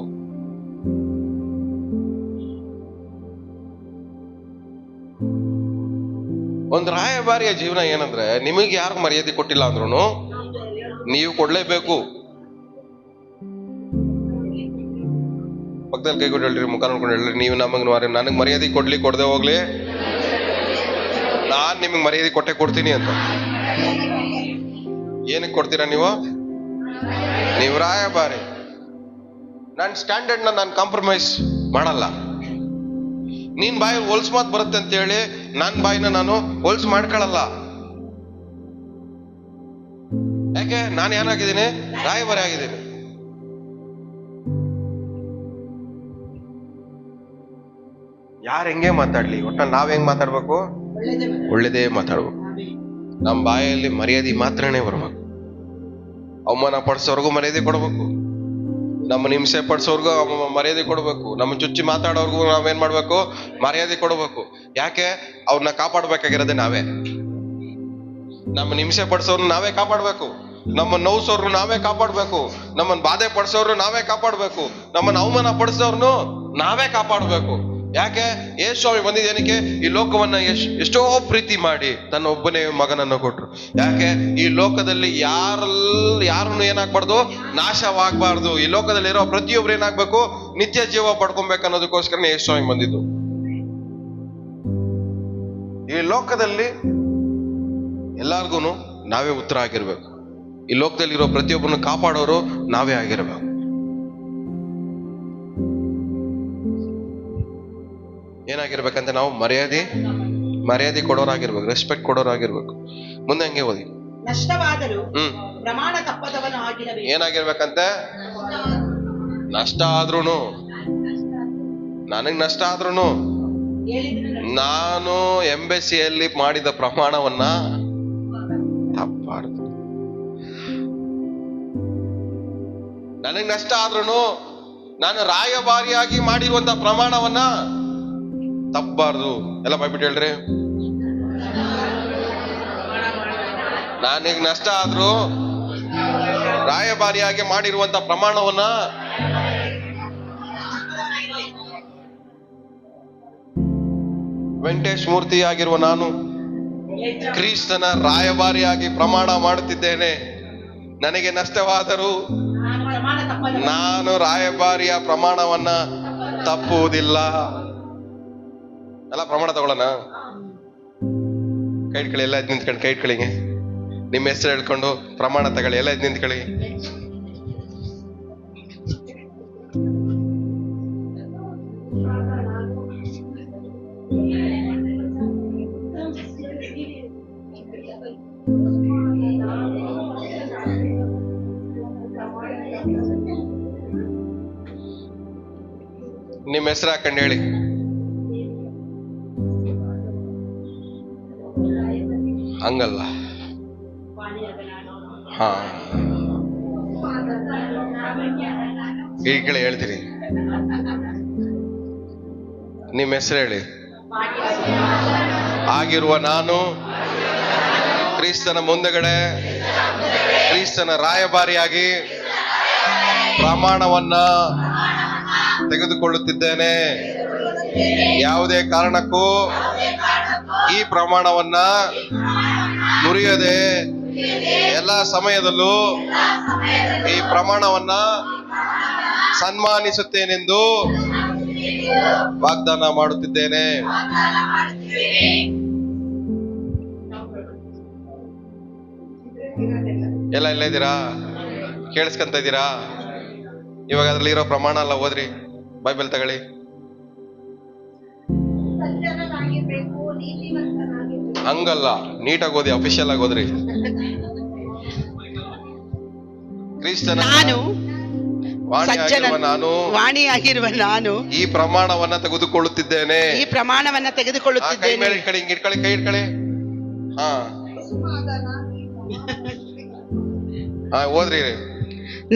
ಒಂದು ರಾಯಭಾರಿಯ ಜೀವನ ಏನಂದ್ರೆ, ನಿಮಗೆ ಯಾರು ಮರ್ಯಾದೆ ಕೊಟ್ಟಿಲ್ಲ ಅಂದ್ರೂ ನೀವು ಕೊಡ್ಲೇಬೇಕು. ಪಕ್ಕದಲ್ಲಿ ಕೈ ಕೊಟ್ಟು ಹೇಳ್ರಿ, ಮುಖ ನೋಡ್ಕೊಂಡು ಹೇಳ್ರಿ, ನೀವು ನನಗ್ ಮರ್ಯಾದೆ ಕೊಡದೆ ಹೋಗ್ಲಿ, ನಾನ್ ನಿಮಗ್ ಮರ್ಯಾದೆ ಕೊಡ್ತೀನಿ ಅಂತ. ಏನಕ್ಕೆ ಕೊಡ್ತೀರಾ ನೀವು? ನೀವು ರಾಯಭಾರಿ. ನನ್ನ ಸ್ಟ್ಯಾಂಡರ್ಡ್ ನಾನು ಕಾಂಪ್ರಮೈಸ್ ಮಾಡಲ್ಲ. ನೀನ್ ಬಾಯಿ ಹೊಲ್ಸ್ ಮಾತ್ ಬರುತ್ತೆ ಅಂತ ಹೇಳಿ ನನ್ನ ಬಾಯಿನ ನಾನು ಹೊಲ್ಸ್ ಮಾಡ್ಕೊಳ್ಳಲ್ಲ. ಯಾಕೆ? ನಾನು ಏನಾಗಿದ್ದೀನಿ? ರಾಯಭಾರಿ ಆಗಿದ್ದೀನಿ. ಯಾರು ಹೆಂಗೆ ಮಾತಾಡ್ಲಿ, ಒಟ್ಟಲ್ಲಿ ನಾವ್ ಹೆಂಗ್ ಮಾತಾಡ್ಬೇಕು? ಒಳ್ಳೇದೇ ಮಾತಾಡ್ಬೇಕು. ನಮ್ಮ ಬಾಯಲ್ಲಿ ಮರ್ಯಾದೆ ಮಾತ್ರನೇ ಬರ್ಬೇಕು. ಅವಮಾನ ಪಡಿಸೋರ್ಗು ಮರ್ಯಾದೆ ಕೊಡ್ಬೇಕು, ನಮ್ಮ ಹಿಂಸೆ ಪಡಿಸೋರ್ಗು ಮರ್ಯಾದೆ ಕೊಡ್ಬೇಕು, ನಮ್ಮ ಚುಚ್ಚಿ ಮಾತಾಡೋರ್ಗು ನಾವೇನ್ ಮಾಡ್ಬೇಕು? ಮರ್ಯಾದೆ ಕೊಡ್ಬೇಕು. ಯಾಕೆ? ಅವ್ರನ್ನ ಕಾಪಾಡ್ಬೇಕಾಗಿರೋದೇ ನಾವೇ. ನಮ್ಮ ಹಿಂಸೆ ಪಡಿಸೋರ್ನ ನಾವೇ ಕಾಪಾಡ್ಬೇಕು. ನಮ್ಮನ್ನ ನೋವ್ಸೋರ್ನು ನಾವೇ ಕಾಪಾಡ್ಬೇಕು, ನಮ್ಮನ್ನ ಬಾಧೆ ಪಡಿಸೋರ್ನು ನಾವೇ ಕಾಪಾಡ್ಬೇಕು, ನಮ್ಮನ್ನ ಅವಮಾನ ಪಡಿಸೋರ್ನು ನಾವೇ ಕಾಪಾಡ್ಬೇಕು. ಯಾಕೆ? ಯೇಸು ಸ್ವಾಮಿ ಬಂದಿದ್ದೇನಕ್ಕೆ? ಈ ಲೋಕವನ್ನ ಎಷ್ಟೋ ಪ್ರೀತಿ ಮಾಡಿ ತನ್ನ ಒಬ್ಬನೇ ಮಗನನ್ನು ಕೊಟ್ರು. ಯಾಕೆ? ಈ ಲೋಕದಲ್ಲಿ ಯಾರನ್ನು ಏನಾಗ್ಬಾರ್ದು, ನಾಶವಾಗಬಾರ್ದು. ಈ ಲೋಕದಲ್ಲಿರೋ ಪ್ರತಿಯೊಬ್ರು ಏನಾಗ್ಬೇಕು, ನಿತ್ಯ ಜೀವ ಪಡ್ಕೊಬೇಕು ಅನ್ನೋದಕ್ಕೋಸ್ಕರ ಯೇಸು ಸ್ವಾಮಿ ಬಂದಿದ್ದು. ಈ ಲೋಕದಲ್ಲಿ ಎಲ್ಲಾರ್ಗು ನಾವೇ ಉತ್ತರ ಆಗಿರ್ಬೇಕು. ಈ ಲೋಕದಲ್ಲಿರೋ ಪ್ರತಿಯೊಬ್ಬರನ್ನು ಕಾಪಾಡೋರು ನಾವೇ ಆಗಿರ್ಬೇಕು. ಏನಾಗಿರ್ಬೇಕಂತ ನಾವು ಮರ್ಯಾದೆ ಕೊಡೋರಾಗಿರ್ಬೇಕು, ರೆಸ್ಪೆಕ್ಟ್ ಕೊಡೋರಾಗಿರ್ಬೇಕು. ಮುಂದೆ ಹಂಗೆ ಓದಿ. ನಷ್ಟವಾದರೂ ಪ್ರಮಾಣ ತಪ್ಪದವನು ಆಗಿರಬೇಕು. ಏನಾಗಿರ್ಬೇಕಂತೆ? ನಷ್ಟ ಆದ್ರೂನು, ನನಗ್ ನಷ್ಟ ಆದ್ರೂನು ನಾನು ಎಂಬೆಸಿಯಲ್ಲಿ ಮಾಡಿದ ಪ್ರಮಾಣವನ್ನ ತಪ್ಪಾರ್ದು. ನನಗ್ ನಷ್ಟ ಆದ್ರೂನು ನಾನು ರಾಯಭಾರಿಯಾಗಿ ಮಾಡಿರುವಂತ ಪ್ರಮಾಣವನ್ನ ತಪ್ಪಬಾರ್ದು. ಎಲ್ಲ ಬಾಯ್ಬಿಟ್ಟು ಹೇಳ್ರಿ. ನಾನೀಗ ನಷ್ಟ ಆದ್ರೂ ರಾಯಭಾರಿಯಾಗಿ ಮಾಡಿರುವಂತ ಪ್ರಮಾಣವನ್ನ ವೆಂಕಟೇಶ್ ಮೂರ್ತಿ ಆಗಿರುವ ನಾನು ಕ್ರಿಸ್ತನ ರಾಯಭಾರಿಯಾಗಿ ಪ್ರಮಾಣ ಮಾಡುತ್ತಿದ್ದೇನೆ. ನನಗೆ ನಷ್ಟವಾದರೂ ನಾನು ರಾಯಭಾರಿಯ ಪ್ರಮಾಣವನ್ನ ತಪ್ಪುವುದಿಲ್ಲ. ಎಲ್ಲ ಪ್ರಮಾಣ ತಗೊಳ್ಳೋಣ. ಕೈ ಇಟ್ಕೊಳ್ಳಿ, ಎಲ್ಲ ಎದ್ದು ನಿಂತ್ಕೊಂಡು ಕೈ ಇಟ್ಕೊಳ್ಳಿಗೆ. ನಿಮ್ಮ ಹೆಸರು ಹೇಳ್ಕೊಂಡು ಪ್ರಮಾಣ ತಗೊಳ್ಳಿ. ಎಲ್ಲ ಎದ್ದು ನಿಂತ್ಕೊಳ್ಳಿ. ನಿಮ್ಮ ಹೆಸರು ಹಾಕೊಂಡು ಹೇಳಿ. ಹಂಗಲ್ಲ, ಹಾ ಈ ಕಡೆ ಹೇಳ್ತೀನಿ. ನಿಮ್ಮ ಹೆಸರು ಹೇಳಿ. ಆಗಿರುವ ನಾನು ಕ್ರಿಸ್ತನ ಮುಂದೆಗಡೆ ಕ್ರಿಸ್ತನ ರಾಯಭಾರಿಯಾಗಿ ಪ್ರಮಾಣವನ್ನ ತೆಗೆದುಕೊಳ್ಳುತ್ತಿದ್ದೇನೆ. ಯಾವುದೇ ಕಾರಣಕ್ಕೂ ಈ ಪ್ರಮಾಣವನ್ನ ಮುರಿಯದೆ ಎಲ್ಲ ಸಮಯದಲ್ಲೂ ಈ ಪ್ರಮಾಣವನ್ನ ಸನ್ಮಾನಿಸುತ್ತೇನೆಂದು ವಾಗ್ದಾನ ಮಾಡುತ್ತಿದ್ದೇನೆ. ಎಲ್ಲ ಎಲ್ಲ ಇದ್ದೀರಾ? ಕೇಳಿಸ್ಕೊಂತ ಇದ್ದೀರಾ? ಇವಾಗ ಅದ್ರಲ್ಲಿ ಇರೋ ಪ್ರಮಾಣ ಎಲ್ಲ ಓದ್ರಿ, ಬೈಬಲ್ ತಗೊಳ್ಳಿ. ಹಂಗಲ್ಲ, ನೀಟಾಗಿ ಓದಿ, ಅಫಿಷಿಯಲ್ ಆಗಿ ಓದ್ರಿ. ಕ್ರಿಸ್ತನ ವಾಣಿಯಾಗಿರುವ ನಾನು ಈ ಪ್ರಮಾಣವನ್ನ ತೆಗೆದುಕೊಳ್ಳುತ್ತಿದ್ದೇನೆ. ಈ ಪ್ರಮಾಣವನ್ನ ತೆಗೆದುಕೊಳ್ಳುತ್ತಿದ್ದೇನೆ. ಕೈ ಇಟ್ಕೊಳ್ಳಿ, ಕೈ ಇಟ್ಕೊಳ್ಳಿ. ಹಾ ಓದ್ರಿ.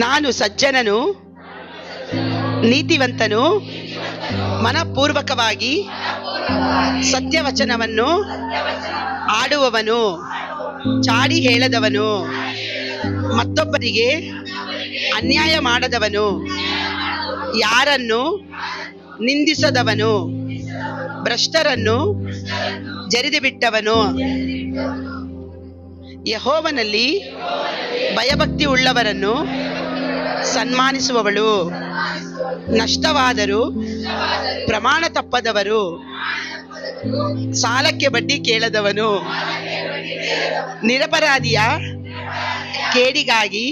ನಾನು ಸಜ್ಜನನು, ನೀತಿವಂತನು, ಮನಪೂರ್ವಕವಾಗಿ ಸತ್ಯವಚನವನ್ನು ಆಡುವವನು, ಚಾಡಿ ಹೇಳದವನು, ಮತ್ತೊಬ್ಬರಿಗೆ ಅನ್ಯಾಯ ಮಾಡದವನು, ಯಾರನ್ನು ನಿಂದಿಸದವನು, ಭ್ರಷ್ಟರನ್ನು ಜರಿದು ಬಿಟ್ಟವನು, ಯೆಹೋವನಲ್ಲಿ ಭಯಭಕ್ತಿ ಉಳ್ಳವರನ್ನು ಸನ್ಮಾನಿಸುವವಳು, ನಷ್ಟವಾದರೂ ಪ್ರಮಾಣ ತಪ್ಪದವರು, ಸಾಲಕ್ಕೆ ಬಡ್ಡಿ ಕೇಳದವನು, ನಿರಪರಾಧಿಯ ಕೇಡಿಗಾಗಿ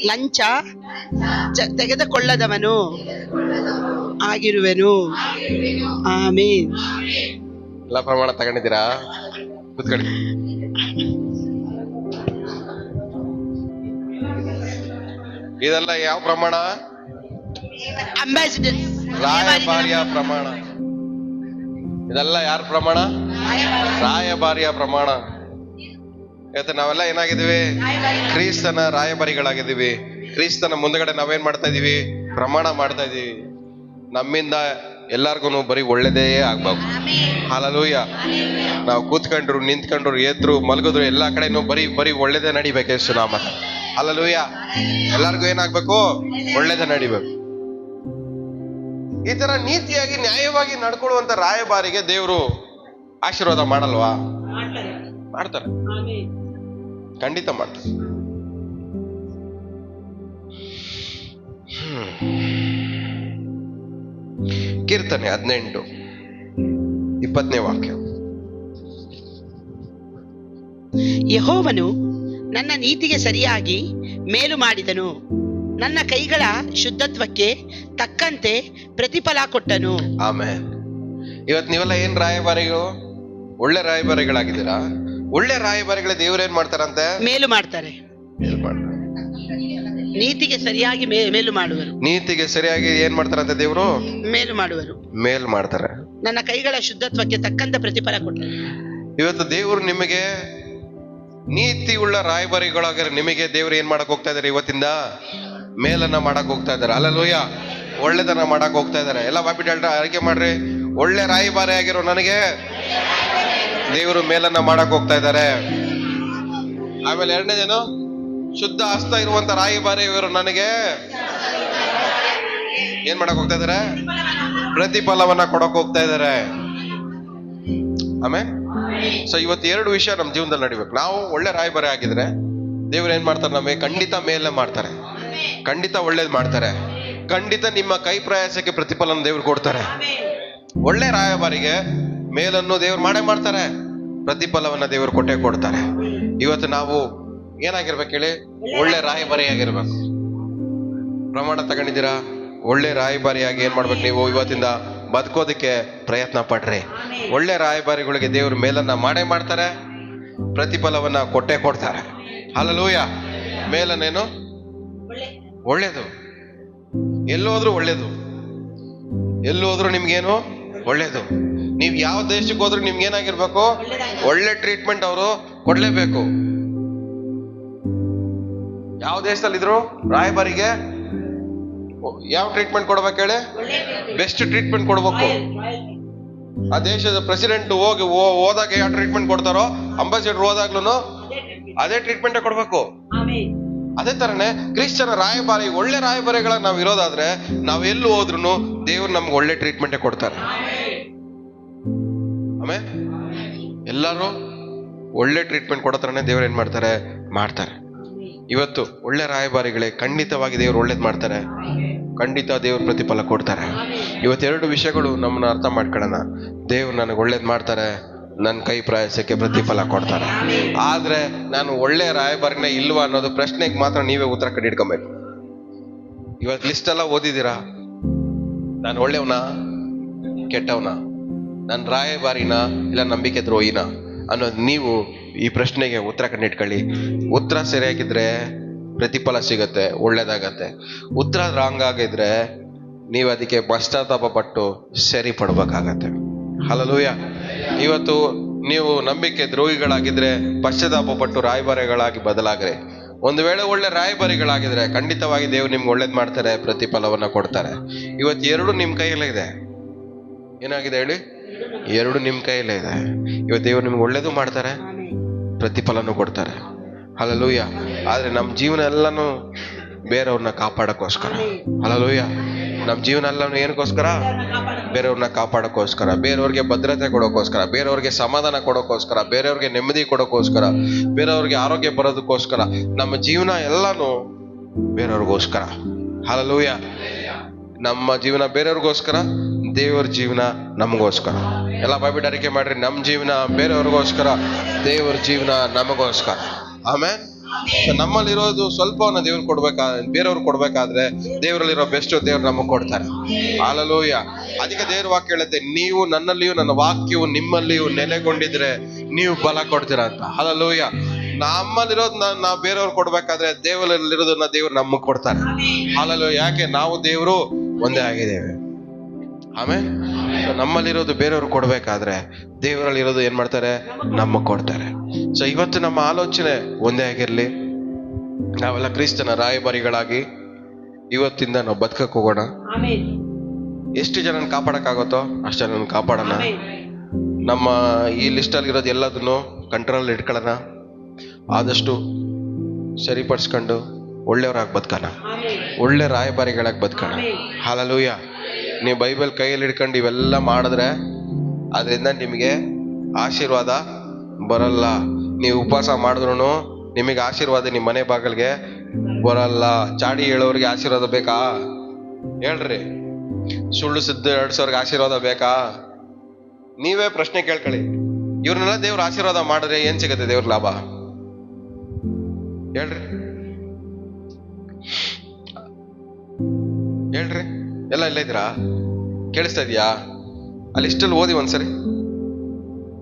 ಲಂಚ ತೆಗೆದುಕೊಳ್ಳದವನು ಆಗಿರುವೆನು. ಆಮೇನ್. ಎಲ್ಲ ಪ್ರಮಾಣ ತಗೊಂಡಿದ್ದೀರಾ? ಕೂತ್ಕೊಳ್ಳಿ. ಇದೆಲ್ಲ ಯಾವ ಪ್ರಮಾಣ? ಅಂಬಾಸಿಡರ್, ರಾಯಭಾರಿಯ ಪ್ರಮಾಣ. ಇದೆಲ್ಲ ಯಾರ ಪ್ರಮಾಣ? ರಾಯಭಾರಿಯ ಪ್ರಮಾಣ. ಇವತ್ತು ನಾವೆಲ್ಲ ಏನಾಗಿದ್ದೀವಿ? ಕ್ರಿಸ್ತನ ರಾಯಭಾರಿಗಳಾಗಿದ್ದೀವಿ. ಕ್ರಿಸ್ತನ ಮುಂದಗಡೆ ನಾವೇನ್ ಮಾಡ್ತಾ ಇದೀವಿ? ಪ್ರಮಾಣ ಮಾಡ್ತಾ ಇದೀವಿ. ನಮ್ಮಿಂದ ಎಲ್ಲಾರ್ಗು ಬರೀ ಒಳ್ಳೇದೇ ಆಗ್ಬೇಕು. ಹಲ್ಲೆಲೂಯಾ. ನಾವು ಕೂತ್ಕೊಂಡ್ರು, ನಿಂತ್ಕೊಂಡ್ರು, ಎದ್ರು, ಮಲಗಿದ್ರು ಎಲ್ಲಾ ಕಡೆನೂ ಬರೀ ಒಳ್ಳೇದೇ ನಡಿಬೇಕು. ಯೇಸು ನಾಮ. ಹಲ್ಲೆಲೂಯಾ. ಎಲ್ಲಾರ್ಗು ಏನಾಗ್ಬೇಕು? ಒಳ್ಳೇದೇ ನಡಿಬೇಕು. ಈ ತರ ನೀತಿಯಾಗಿ ನ್ಯಾಯವಾಗಿ ನಡ್ಕೊಳ್ಳುವಂತ ರಾಯಭಾರಿಗೆ ದೇವರು ಆಶೀರ್ವಾದ ಮಾಡಲ್ವಾ? ಮಾಡ್ತಾರೆ, ಖಂಡಿತ ಮಾಡ್ತಾರೆ. ಕೀರ್ತನೆ 18:20 ವಾಕ್ಯ. ಯೆಹೋವನು ನನ್ನ ನೀತಿಗೆ ಸರಿಯಾಗಿ ಮೇಲು ಮಾಡಿದನು, ನನ್ನ ಕೈಗಳ ಶುದ್ಧತ್ವಕ್ಕೆ ತಕ್ಕಂತೆ ಪ್ರತಿಫಲ ಕೊಟ್ಟನು. ಆಮೆನ್. ಇವತ್ತು ನೀವೆಲ್ಲ ಏನ್ ರಾಯಭಾರಿಗಳು? ಒಳ್ಳೆ ರಾಯಭಾರಿಗಳಾಗಿದ್ದೀರಾ. ಒಳ್ಳೆ ರಾಯಭಾರಿಗಳ ದೇವ್ರು ಏನ್ ಮಾಡ್ತಾರಂತೆ? ಮೇಲು ಮಾಡ್ತಾರೆ. ನೀತಿಗೆ ಸರಿಯಾಗಿ ಮೇಲು ಮಾಡುವರು. ನೀತಿಗೆ ಸರಿಯಾಗಿ ಏನ್ ಮಾಡ್ತಾರಂತೆ ದೇವ್ರು? ಮೇಲು ಮಾಡುವರು. ಮೇಲ್ ಮಾಡ್ತಾರೆ. ನನ್ನ ಕೈಗಳ ಶುದ್ಧತ್ವಕ್ಕೆ ತಕ್ಕಂತ ಪ್ರತಿಫಲ ಕೊಟ್ಟರು. ಇವತ್ತು ದೇವ್ರು ನಿಮಗೆ ನೀತಿ ಉಳ್ಳ ರಾಯಭಾರಿಗಳಾಗಿರೋ ನಿಮಗೆ ದೇವ್ರು ಏನ್ ಮಾಡಕ್ ಹೋಗ್ತಾ ಇದಾರೆ? ಇವತ್ತಿಂದ ಮೇಲನ್ನ ಮಾಡಕ್ ಹೋಗ್ತಾ ಇದಾರೆ. ಹಲ್ಲೆಲೂಯಾ. ಒಳ್ಳೆದನ್ನ ಮಾಡಕ್ ಹೋಗ್ತಾ ಇದಾರೆ. ಎಲ್ಲ ಬಾಬಿಟಲ್ರ ಆಯ್ಕೆ ಮಾಡ್ರಿ. ಒಳ್ಳೆ ರಾಯಭಾರಿ ಆಗಿರೋ ನನಗೆ ದೇವರು ಮೇಲನ್ನ ಮಾಡಕ್ ಹೋಗ್ತಾ ಇದ್ದಾರೆ. ಆಮೇಲೆ ಎರಡನೇದೇನು? ಶುದ್ಧ ಹಸ್ತ ಇರುವಂತ ರಾಯಭಾರಿ ಇವರು ನನಗೆ ಏನ್ ಮಾಡಕ್ ಹೋಗ್ತಾ ಇದಾರೆ? ಪ್ರತಿಫಲವನ್ನ ಕೊಡಕ್ ಹೋಗ್ತಾ ಇದಾರೆ. ಆಮೇಲೆ ಸೊ ಇವತ್ತು 2 ವಿಷಯ ನಮ್ಮ ಜೀವನದಲ್ಲಿ ನಡಿಬೇಕು. ನಾವು ಒಳ್ಳೆ ರಾಯಭಾರಿ ಆಗಿದ್ರೆ ದೇವ್ರು ಏನ್ ಮಾಡ್ತಾರೆ? ನಮಗೆ ಖಂಡಿತ ಮೇಲೆ ಮಾಡ್ತಾರೆ, ಖಂಡಿತ ಒಳ್ಳೇದ್ ಮಾಡ್ತಾರೆ, ಖಂಡಿತ ನಿಮ್ಮ ಕೈ ಪ್ರಯಾಸಕ್ಕೆ ಪ್ರತಿಫಲನ ದೇವ್ರು ಕೊಡ್ತಾರೆ. ಒಳ್ಳೆ ರಾಯಭಾರಿಗೆ ಮೇಲನ್ನು ದೇವ್ರು ಮಾಡೇ ಮಾಡ್ತಾರೆ, ಪ್ರತಿಫಲವನ್ನ ದೇವ್ರು ಕೊಟ್ಟೆ ಕೊಡ್ತಾರೆ. ಇವತ್ತು ನಾವು ಏನಾಗಿರ್ಬೇಕು ಹೇಳಿ? ಒಳ್ಳೆ ರಾಯಭಾರಿ ಆಗಿರ್ಬೇಕು. ಪ್ರಮಾಣ ತಗೊಂಡಿದ್ದೀರಾ? ಒಳ್ಳೆ ರಾಯಭಾರಿಯಾಗಿ ಏನ್ ಮಾಡ್ಬೇಕು? ನೀವು ಇವತ್ತಿಂದ ಬದುಕೋದಕ್ಕೆ ಪ್ರಯತ್ನ ಪಡ್ರಿ. ಒಳ್ಳೆ ರಾಯಭಾರಿಗಳಿಗೆ ದೇವ್ರ ಮೇಲನ್ನ ಮಾಡೇ ಮಾಡ್ತಾರೆ, ಪ್ರತಿಫಲವನ್ನ ಕೊಟ್ಟೆ ಕೊಡ್ತಾರೆ. ಹಲ್ಲೆಲೂಯಾ. ಮೇಲನೇನು? ಒಳ್ಳೇದು. ಎಲ್ಲೋದ್ರು ಒಳ್ಳೇದು, ಎಲ್ಲೋದ್ರು ನಿಮ್ಗೇನು? ಒಳ್ಳೇದು. ನೀವ್ ಯಾವ ದೇಶಕ್ಕೆ ಹೋದ್ರು ನಿಮ್ಗೆ ಏನಾಗಿರ್ಬೇಕು? ಒಳ್ಳೆ ಟ್ರೀಟ್ಮೆಂಟ್ ಅವರು ಕೊಡ್ಲೇಬೇಕು. ಯಾವ ದೇಶದಲ್ಲಿದ್ರು ರಾಯಭಾರಿಗೆ ಯಾವ ಟ್ರೀಟ್ಮೆಂಟ್ ಕೊಡ್ಬೇಕು ಹೇಳಿ? ಬೆಸ್ಟ್ ಟ್ರೀಟ್ಮೆಂಟ್ ಕೊಡ್ಬೇಕು. ಆ ದೇಶದ ಪ್ರೆಸಿಡೆಂಟ್ ಹೋದಾಗ ಯಾವ ಟ್ರೀಟ್ಮೆಂಟ್ ಕೊಡ್ತಾರೋ, ಅಂಬಾಸಿಡರ್ ಹೋದಾಗ್ಲೂ ಅದೇ ಟ್ರೀಟ್ಮೆಂಟ್ ಕೊಡ್ಬೇಕು. ಅದೇ ತರನೇ ಕ್ರಿಶ್ಚಿಯನ್ ರಾಯಭಾರಿ, ಒಳ್ಳೆ ರಾಯಭಾರಿಗಳ ನಾವ್ ಇರೋದಾದ್ರೆ ನಾವ್ ಎಲ್ಲೂ ಹೋದ್ರು ದೇವ್ರು ನಮ್ಗೆ ಒಳ್ಳೆ ಟ್ರೀಟ್ಮೆಂಟ್ ಕೊಡ್ತಾರೆ. ಆಮೇಲೆ ಎಲ್ಲರೂ ಒಳ್ಳೆ ಟ್ರೀಟ್ಮೆಂಟ್ ಕೊಡೋ ತರನೇ ದೇವ್ರು ಏನ್ ಮಾಡ್ತಾರೆ? ಮಾಡ್ತಾರೆ. ಇವತ್ತು ಒಳ್ಳೆ ರಾಯಭಾರಿಗಳೇ ಖಂಡಿತವಾಗಿ ದೇವ್ರು ಒಳ್ಳೇದ್ ಮಾಡ್ತಾರೆ, ಖಂಡಿತ ದೇವ್ರ ಪ್ರತಿಫಲ ಕೊಡ್ತಾರೆ. ಇವತ್ತು 2 ವಿಷಯಗಳು ನಮ್ಮನ್ನ ಅರ್ಥ ಮಾಡ್ಕೊಳ್ಳೋಣ. ದೇವ್ರು ನನಗೆ ಒಳ್ಳೇದ್ ಮಾಡ್ತಾರೆ, ನನ್ನ ಕೈ ಪ್ರಯಾಸಕ್ಕೆ ಪ್ರತಿಫಲ ಕೊಡ್ತಾರೆ. ಆದ್ರೆ ನಾನು ಒಳ್ಳೆ ರಾಯಭಾರಿನ ಇಲ್ವಾ ಅನ್ನೋದು ಪ್ರಶ್ನೆಗೆ ಮಾತ್ರ ನೀವೇ ಉತ್ತರ ಕಂಡಿಡ್ಕೊಬೇಕು. ಇವತ್ತು ಲಿಸ್ಟ್ ಎಲ್ಲ ಓದಿದ್ದೀರಾ? ನಾನು ಒಳ್ಳೆಯವನ, ಕೆಟ್ಟವನ, ನನ್ನ ರಾಯಭಾರಿನ ಇಲ್ಲ ನಂಬಿಕೆ ದ್ರೋಹಿನ ಅನ್ನೋದು ನೀವು ಈ ಪ್ರಶ್ನೆಗೆ ಉತ್ತರ ಕಂಡಿಟ್ಕೊಳ್ಳಿ. ಉತ್ತರ ಸರಿಯಾಗಿದ್ರೆ ಪ್ರತಿಫಲ ಸಿಗತ್ತೆ, ಒಳ್ಳೇದಾಗತ್ತೆ. ಉತ್ತರ ರಾಂಗ್ ಆಗಿದ್ರೆ ನೀವು ಅದಕ್ಕೆ ಪಶ್ಚಾತ್ತಾಪ ಪಟ್ಟು ಸರಿ ಪಡ್ಬೇಕಾಗತ್ತೆ. ಹಲ್ಲೆಲೂಯಾ. ಇವತ್ತು ನೀವು ನಂಬಿಕೆ ದ್ರೋಹಿಗಳಾಗಿದ್ರೆ ಪಶ್ಚಾತ್ತಾಪ ಪಟ್ಟು ರಾಯಭಾರಿಗಳಾಗಿ ಬದಲಾಗ್ರೆ. ಒಂದು ವೇಳೆ ಒಳ್ಳೆ ರಾಯಭಾರಿಗಳಾಗಿದ್ರೆ ಖಂಡಿತವಾಗಿ ದೇವ್ರು ನಿಮ್ಗೆ ಒಳ್ಳೇದ್ ಮಾಡ್ತಾರೆ, ಪ್ರತಿಫಲವನ್ನ ಕೊಡ್ತಾರೆ. ಇವತ್ತು 2 ನಿಮ್ ಕೈಯಲ್ಲೇ ಇದೆ. ಏನಾಗಿದೆ ಹೇಳಿ? 2 ನಿಮ್ ಕೈಯಲ್ಲೇ ಇದೆ. ಇವತ್ತು ದೇವ್ರು ನಿಮ್ಗೆ ಒಳ್ಳೇದು ಮಾಡ್ತಾರೆ, ಪ್ರತಿಫಲನೂ ಕೊಡ್ತಾರೆ. ಹಲ್ಲೆಲೂಯಾ. ಆದ್ರೆ ನಮ್ಮ ಜೀವನ ಎಲ್ಲಾನು ಬೇರೆಯವ್ರನ್ನ ಕಾಪಾಡಕ್ಕೋಸ್ಕರ. ಹಲ್ಲೆಲೂಯಾ. ನಮ್ಮ ಜೀವನ ಎಲ್ಲಾನು ಏನಕ್ಕೋಸ್ಕರ? ಬೇರೆಯವ್ರನ್ನ ಕಾಪಾಡಕ್ಕೋಸ್ಕರ, ಬೇರೆಯವ್ರಿಗೆ ಭದ್ರತೆ ಕೊಡೋಕ್ಕೋಸ್ಕರ, ಬೇರೆಯವ್ರಿಗೆ ಸಮಾಧಾನ ಕೊಡೋಕ್ಕೋಸ್ಕರ, ಬೇರೆಯವ್ರಿಗೆ ನೆಮ್ಮದಿ ಕೊಡೋಕ್ಕೋಸ್ಕರ, ಬೇರೆಯವ್ರಿಗೆ ಆರೋಗ್ಯ ಬರೋದಕ್ಕೋಸ್ಕರ. ನಮ್ಮ ಜೀವನ ಎಲ್ಲಾನು ಬೇರೆಯವ್ರಿಗೋಸ್ಕರ. ಹಲ್ಲೆಲೂಯಾ. ನಮ್ಮ ಜೀವನ ಬೇರೆಯವ್ರಿಗೋಸ್ಕರ, ದೇವರ ಜೀವನ ನಮಗೋಸ್ಕರ. ಎಲ್ಲ ಬಾಯ್ಬಿಟ್ಟು ಅರಿಕೆ ಮಾಡ್ರಿ. ನಮ್ಮ ಜೀವನ ಬೇರೆಯವ್ರಿಗೋಸ್ಕರ, ದೇವರ ಜೀವನ ನಮಗೋಸ್ಕರ. ಆಮೇಲೆ ನಮ್ಮಲ್ಲಿರೋದು ಸ್ವಲ್ಪವನ್ನ ದೇವ್ರು ಬೇರೆಯವ್ರು ಕೊಡ್ಬೇಕಾದ್ರೆ ದೇವರಲ್ಲಿರೋ ಬೆಸ್ಟ್ ದೇವ್ರು ನಮಗ್ ಕೊಡ್ತಾರೆ. ಹಲ್ಲೆಲೂಯಾ. ಅದಕ್ಕೆ ದೇವ್ರ ವಾಕ್ಯ ಹೇಳುತ್ತೆ, ನೀವು ನನ್ನಲ್ಲಿಯೂ ನನ್ನ ವಾಕ್ಯವು ನಿಮ್ಮಲ್ಲಿಯೂ ನೆಲೆಗೊಂಡಿದ್ರೆ ನೀವು ಬಲ ಕೊಡ್ತೀರಾ ಅಂತ. ಹಲ್ಲೆಲೂಯಾ. ನಮ್ಮಲ್ಲಿರೋದು ನಾವು ಬೇರೆಯವ್ರು ಕೊಡ್ಬೇಕಾದ್ರೆ ದೇವರಲ್ಲಿರೋದನ್ನ ದೇವ್ರು ನಮಗ್ ಕೊಡ್ತಾರೆ. ಹಲ್ಲೆಲೂಯಾ. ಯಾಕೆ? ನಾವು ದೇವ್ರು ಒಂದೇ ಆಗಿದ್ದೇವೆ. ಆಮೇಲೆ ನಮ್ಮಲ್ಲಿರೋದು ಬೇರೆಯವ್ರು ಕೊಡ್ಬೇಕಾದ್ರೆ ದೇವರಲ್ಲಿರೋದು ಏನ್ ಮಾಡ್ತಾರೆ? ನಮಗ್ ಕೊಡ್ತಾರೆ. ಸೊ ಇವತ್ತು ನಮ್ಮ ಆಲೋಚನೆ ಒಂದೇ ಆಗಿರ್ಲಿ. ನಾವೆಲ್ಲ ಕ್ರಿಸ್ತನ ರಾಯಭಾರಿಗಳಾಗಿ ಇವತ್ತಿಂದ ನಾವು ಬದುಕಕ್ಕೆ ಹೋಗೋಣ. ಎಷ್ಟು ಜನನ ಕಾಪಾಡಕ್ಕಾಗುತ್ತೋ ಅಷ್ಟು ಜನನ ಕಾಪಾಡೋಣ. ನಮ್ಮ ಈ ಲಿಸ್ಟಲ್ಲಿ ಇರೋದು ಎಲ್ಲದನ್ನು ಕಂಟ್ರೋಲ್ ಇಟ್ಕೊಳ್ಳೋಣ. ಆದಷ್ಟು ಸರಿಪಡಿಸ್ಕೊಂಡು ಒಳ್ಳೆಯವ್ರಾಗಿ ಬದುಕೋಣ, ಒಳ್ಳೆ ರಾಯಭಾರಿಗಳಾಗಿ ಬದುಕೋಣ. ಹಲ್ಲೆಲೂಯ. ನೀವು ಬೈಬಲ್ ಕೈಯಲ್ಲಿ ಹಿಡ್ಕೊಂಡು ಇವೆಲ್ಲ ಮಾಡಿದ್ರೆ ಅದರಿಂದ ನಿಮಗೆ ಆಶೀರ್ವಾದ ಬರಲ್ಲ. ನೀವು ಉಪವಾಸ ಮಾಡಿದ್ರು ನಿಮಗೆ ಆಶೀರ್ವಾದ ನಿಮ್ಮ ಮನೆ ಬಾಗಿಲಿಗೆ ಬರಲ್ಲ. ಚಾಡಿ ಹೇಳೋರಿಗೆ ಆಶೀರ್ವಾದ ಬೇಕಾ? ಹೇಳ್ರಿ. ಸುಳ್ಳು ಸಿದ್ದು ಎರಡ್ಸೋರ್ಗೆ ಆಶೀರ್ವಾದ ಬೇಕಾ? ನೀವೇ ಪ್ರಶ್ನೆ ಕೇಳ್ಕೊಳ್ಳಿ. ಇವ್ರನ್ನೆಲ್ಲ ದೇವ್ರ ಆಶೀರ್ವಾದ ಮಾಡಿದ್ರೆ ಏನ್ ಸಿಗತ್ತೆ ದೇವ್ರ ಲಾಭ? ಹೇಳ್ರಿ ಹೇಳ್ರಿ. ಎಲ್ಲ ಇಲ್ಲ ಇದ್ದೀರಾ? ಕೇಳಿಸ್ತಾ ಇದೆಯಾ? ಅಲ್ಲಿ ಇಷ್ಟಲ್ಲಿ ಓದಿ ಒಂದ್ಸರಿ